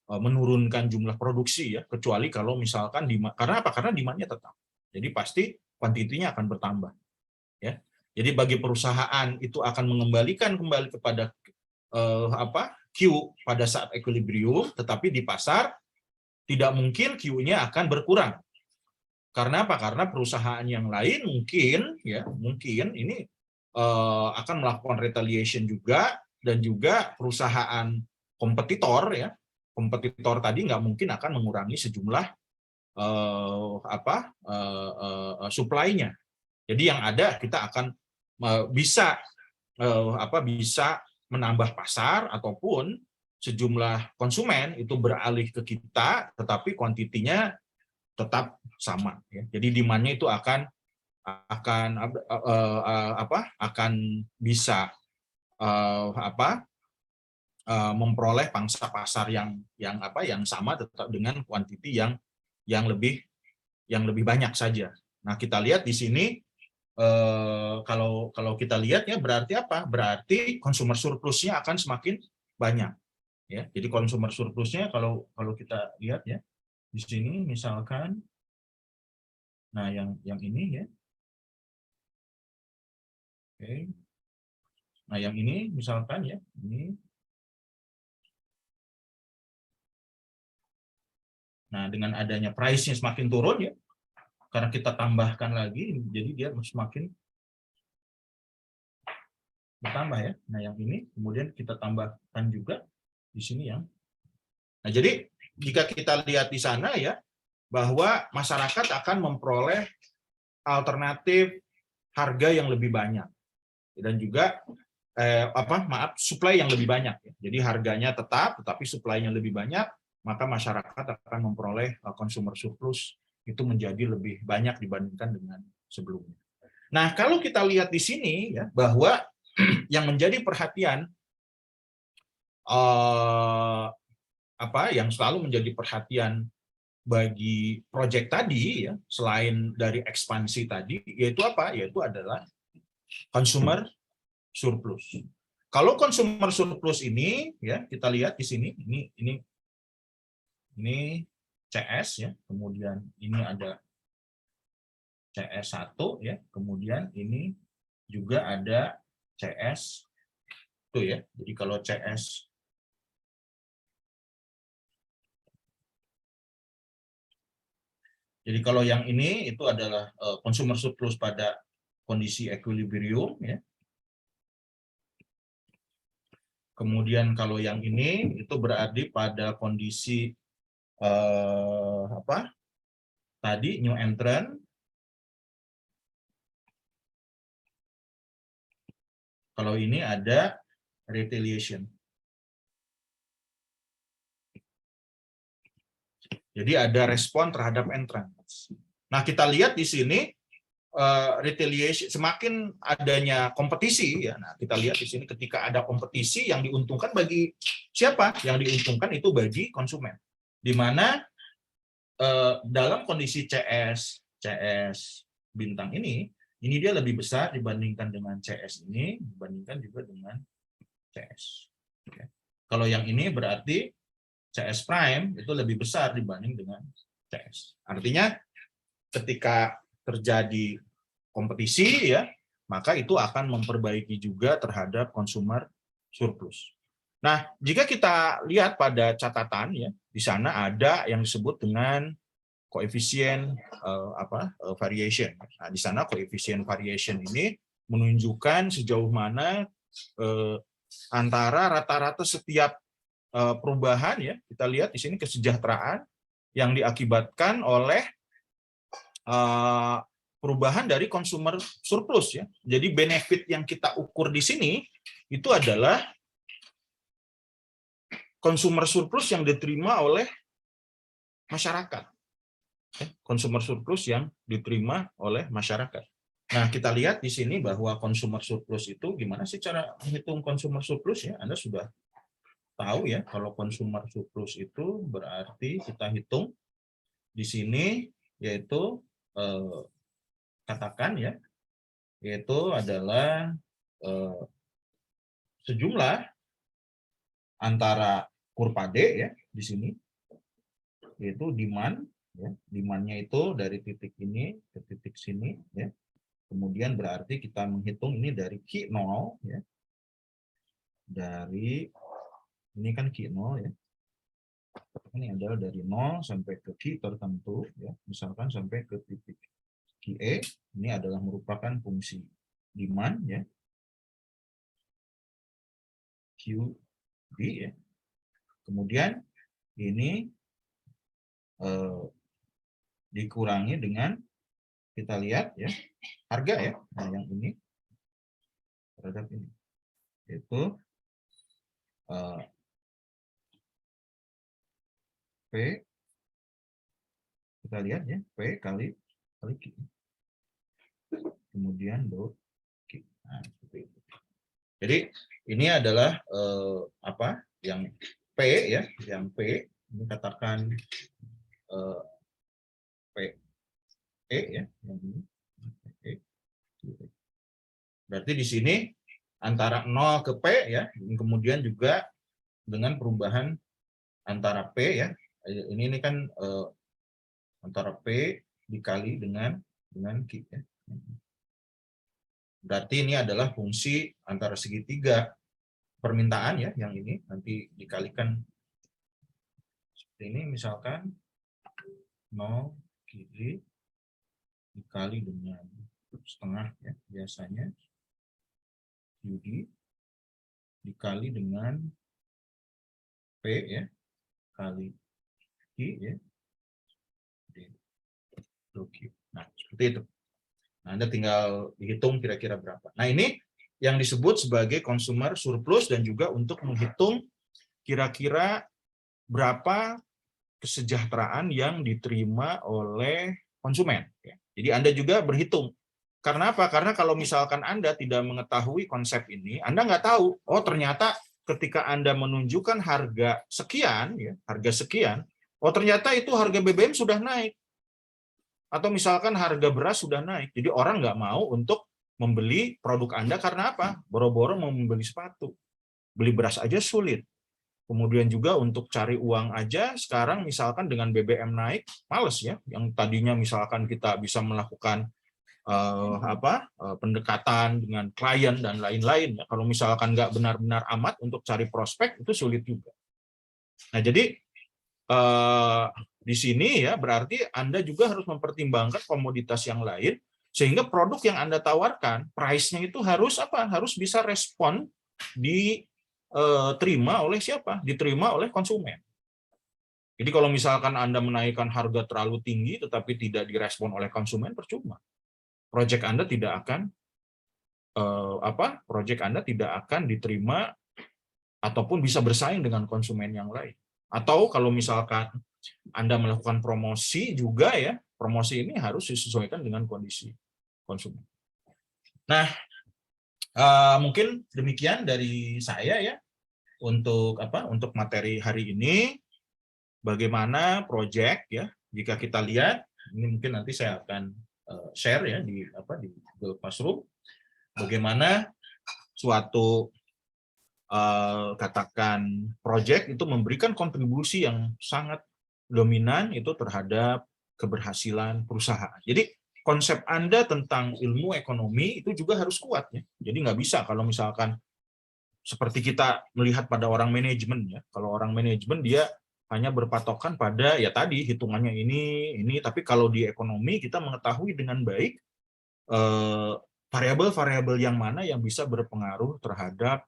menurunkan jumlah produksi ya, kecuali kalau misalkan karena apa? Karena demand-nya tetap. Jadi pasti kuantitinya akan bertambah. Ya. Jadi bagi perusahaan itu akan mengembalikan kembali kepada Q pada saat equilibrium, tetapi di pasar tidak mungkin Q-nya akan berkurang. Karena apa? Karena perusahaan yang lain mungkin ini akan melakukan retaliation juga, dan juga perusahaan kompetitor ya, kompetitor tadi nggak mungkin akan mengurangi sejumlah supply-nya. Jadi yang ada kita akan bisa menambah pasar, ataupun sejumlah konsumen itu beralih ke kita, tetapi kuantitinya tetap sama ya. Jadi demand-nya itu akan bisa memperoleh pangsa pasar yang sama, tetap dengan kuantiti yang lebih banyak saja. Nah, kita lihat di sini kalau kita lihat ya, berarti apa? Berarti consumer surplus-nya akan semakin banyak. ya. Jadi consumer surplusnya kalau kita lihat ya di sini misalkan, nah yang ini ya, oke. Nah yang ini misalkan ya, ini. Nah dengan adanya price-nya semakin turun ya, karena kita tambahkan lagi, jadi dia semakin bertambah ya. Nah yang ini kemudian kita tambahkan juga di sini yang. Nah jadi jika kita lihat di sana ya, bahwa masyarakat akan memperoleh alternatif harga yang lebih banyak dan juga supply yang lebih banyak. Jadi harganya tetap, tetapi supply-nya lebih banyak, maka masyarakat akan memperoleh consumer surplus itu menjadi lebih banyak dibandingkan dengan sebelumnya. Nah, kalau kita lihat di sini ya, bahwa yang menjadi perhatian yang selalu menjadi perhatian bagi proyek tadi ya, selain dari ekspansi tadi, yaitu apa? Yaitu adalah consumer surplus. Kalau consumer surplus ini ya, kita lihat di sini, ini CS ya, kemudian ini ada CS1 ya, kemudian ini juga ada CS itu ya. Jadi kalau CS Jadi kalau yang ini itu adalah consumer surplus pada kondisi equilibrium ya. Kemudian kalau yang ini itu berarti pada kondisi tadi new entrant. Kalau ini ada retaliation. Jadi ada respon terhadap entrant. Nah, kita lihat di sini retaliation, semakin adanya kompetisi ya. Nah, kita lihat di sini ketika ada kompetisi yang diuntungkan bagi siapa? Yang diuntungkan itu bagi konsumen. Di mana dalam kondisi CS bintang ini dia lebih besar dibandingkan dengan CS ini, dibandingkan juga dengan CS. Oke. Kalau yang ini berarti CS prime itu lebih besar dibanding dengan CS. Artinya ketika terjadi kompetisi ya, maka itu akan memperbaiki juga terhadap consumer surplus. Nah, jika kita lihat pada catatan ya, di sana ada yang disebut dengan koefisien variation. Nah, di sana koefisien variation ini menunjukkan sejauh mana antara rata-rata setiap perubahan ya, kita lihat di sini kesejahteraan yang diakibatkan oleh perubahan dari consumer surplus ya. Jadi benefit yang kita ukur di sini itu adalah consumer surplus yang diterima oleh masyarakat. Consumer surplus yang diterima oleh masyarakat. Nah, kita lihat di sini bahwa consumer surplus itu gimana sih cara menghitung consumer surplus ya? Anda sudah tahu ya, kalau consumer surplus itu berarti kita hitung di sini yaitu katakan ya, yaitu adalah sejumlah antara kurva D ya di sini, yaitu demand ya, demand-nya itu dari titik ini ke titik sini ya. Kemudian berarti kita menghitung ini dari Q0 ya. Dari ini kan Q0 ya. Ini adalah dari 0 sampai ke Q tertentu ya, misalkan sampai ke titik QE, ini adalah merupakan fungsi demand ya. QD ya. Kemudian ini dikurangi dengan kita lihat ya harga ya. Nah, yang ini terhadap ini itu P, kita lihat ya, P kali Q. Kemudian dot Q. Nah, seperti itu. Jadi ini adalah yang P ya, yang P ini katakan P E ya, yang ini. Berarti di sini antara 0 ke P ya, kemudian juga dengan perubahan antara P ya. Ini kan antara P dikali dengan Q ya. Berarti ini adalah fungsi antara segitiga permintaan ya, yang ini nanti dikalikan seperti ini, misalkan 0 kiri dikali dengan setengah ya, biasanya QD dikali dengan P ya, kali Q ya, nah seperti itu. Nah, Anda tinggal dihitung kira-kira berapa. Nah, ini yang disebut sebagai consumer surplus dan juga untuk menghitung kira-kira berapa kesejahteraan yang diterima oleh konsumen. Jadi Anda juga berhitung. Karena apa? Karena kalau misalkan Anda tidak mengetahui konsep ini, Anda nggak tahu, oh ternyata ketika Anda menunjukkan harga sekian, ya, harga sekian, oh ternyata itu harga BBM sudah naik. Atau misalkan harga beras sudah naik, jadi orang nggak mau untuk membeli produk Anda karena apa? Boro-boro mau membeli sepatu. Beli beras aja sulit. Kemudian juga untuk cari uang aja, sekarang misalkan dengan BBM naik, males ya. Yang tadinya misalkan kita bisa melakukan pendekatan dengan klien dan lain-lain. Kalau misalkan nggak benar-benar amat untuk cari prospek, itu sulit juga. Nah, jadi di sini ya berarti Anda juga harus mempertimbangkan komoditas yang lain sehingga produk yang Anda tawarkan price-nya itu harus apa? Harus bisa respon diterima oleh siapa? Diterima oleh konsumen. Jadi kalau misalkan Anda menaikkan harga terlalu tinggi tetapi tidak direspon oleh konsumen, percuma. Proyek Anda tidak akan proyek Anda tidak akan diterima ataupun bisa bersaing dengan konsumen yang lain. Atau kalau misalkan Anda melakukan promosi juga ya, promosi ini harus disesuaikan dengan kondisi konsumen. Nah, mungkin demikian dari saya ya untuk materi hari ini. Bagaimana proyek ya? Jika kita lihat, ini mungkin nanti saya akan share ya di Google Classroom. Bagaimana suatu katakan proyek itu memberikan kontribusi yang sangat dominan itu terhadap keberhasilan perusahaan. Jadi konsep Anda tentang ilmu ekonomi itu juga harus kuat ya. Jadi nggak bisa kalau misalkan seperti kita melihat pada orang manajemen ya. Kalau orang manajemen dia hanya berpatokan pada ya tadi hitungannya ini, tapi kalau di ekonomi kita mengetahui dengan baik variabel-variabel yang mana yang bisa berpengaruh terhadap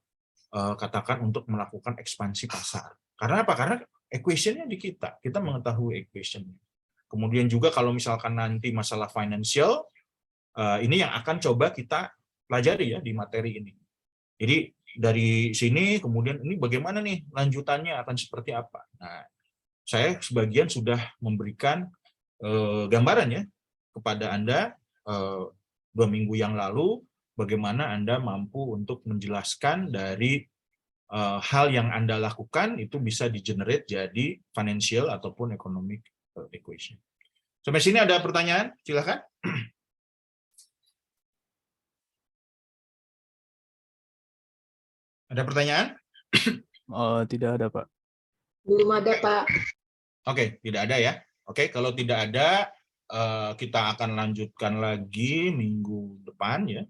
katakan untuk melakukan ekspansi pasar. Karena apa? Karena equation-nya di kita mengetahui equation-nya. Kemudian juga kalau misalkan nanti masalah financial, ini yang akan coba kita pelajari ya di materi ini. Jadi dari sini kemudian ini bagaimana nih lanjutannya akan seperti apa. Nah, saya sebagian sudah memberikan gambaran ya kepada Anda 2 minggu yang lalu, bagaimana Anda mampu untuk menjelaskan dari hal yang Anda lakukan itu bisa di-generate jadi financial ataupun economic equation. Sampai sini ada pertanyaan? Silakan. Ada pertanyaan? Tidak ada, Pak. Belum ada, Pak. Oke, tidak ada ya. Oke, kalau tidak ada, kita akan lanjutkan lagi minggu depan ya.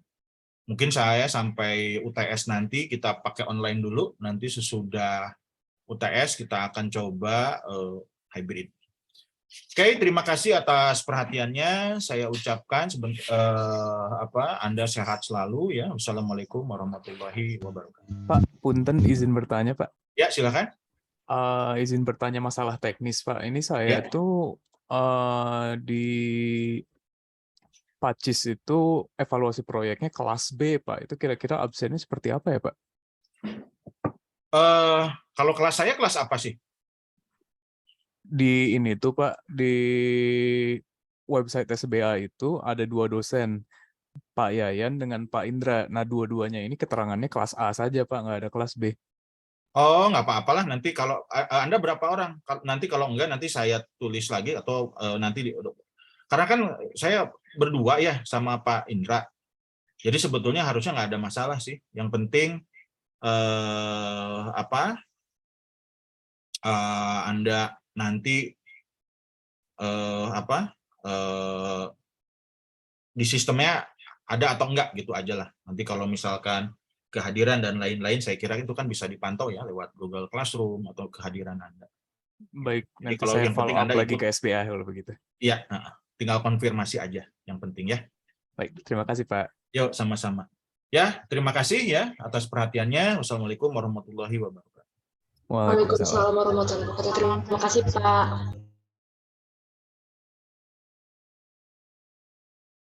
Mungkin saya sampai UTS nanti kita pakai online dulu, nanti sesudah UTS kita akan coba hybrid. Oke, terima kasih atas perhatiannya. Saya ucapkan Anda sehat selalu ya. Wassalamualaikum warahmatullahi wabarakatuh. Pak, punten izin bertanya, Pak. Ya, silakan. Izin bertanya masalah teknis, Pak. Ini saya tuh di Pacis itu evaluasi proyeknya kelas B, Pak. Itu kira-kira absennya seperti apa ya, Pak? Kalau kelas saya kelas apa sih? Di ini tuh, Pak, di website SBA itu ada 2 dosen, Pak Yayan dengan Pak Indra. Nah, dua-duanya ini keterangannya kelas A saja, Pak, nggak ada kelas B. Oh, nggak apa-apalah. Nanti kalau Anda berapa orang? Nanti kalau enggak, nanti saya tulis lagi atau nanti karena kan saya berdua ya sama Pak Indra. Jadi sebetulnya harusnya nggak ada masalah sih. Yang penting Anda nanti di sistemnya ada atau enggak gitu aja lah. Nanti kalau misalkan kehadiran dan lain-lain, saya kira itu kan bisa dipantau ya lewat Google Classroom atau kehadiran Anda. Baik, Jadi nanti kalau saya yang follow penting up Anda lagi ikut, ke SBA kalau begitu. iya, tinggal konfirmasi aja yang penting ya. Baik, terima kasih Pak. Yuk, sama-sama. Ya, terima kasih ya atas perhatiannya. Wassalamualaikum warahmatullahi wabarakatuh. Waalaikumsalam. Waalaikumsalam warahmatullahi wabarakatuh. Terima kasih, Pak.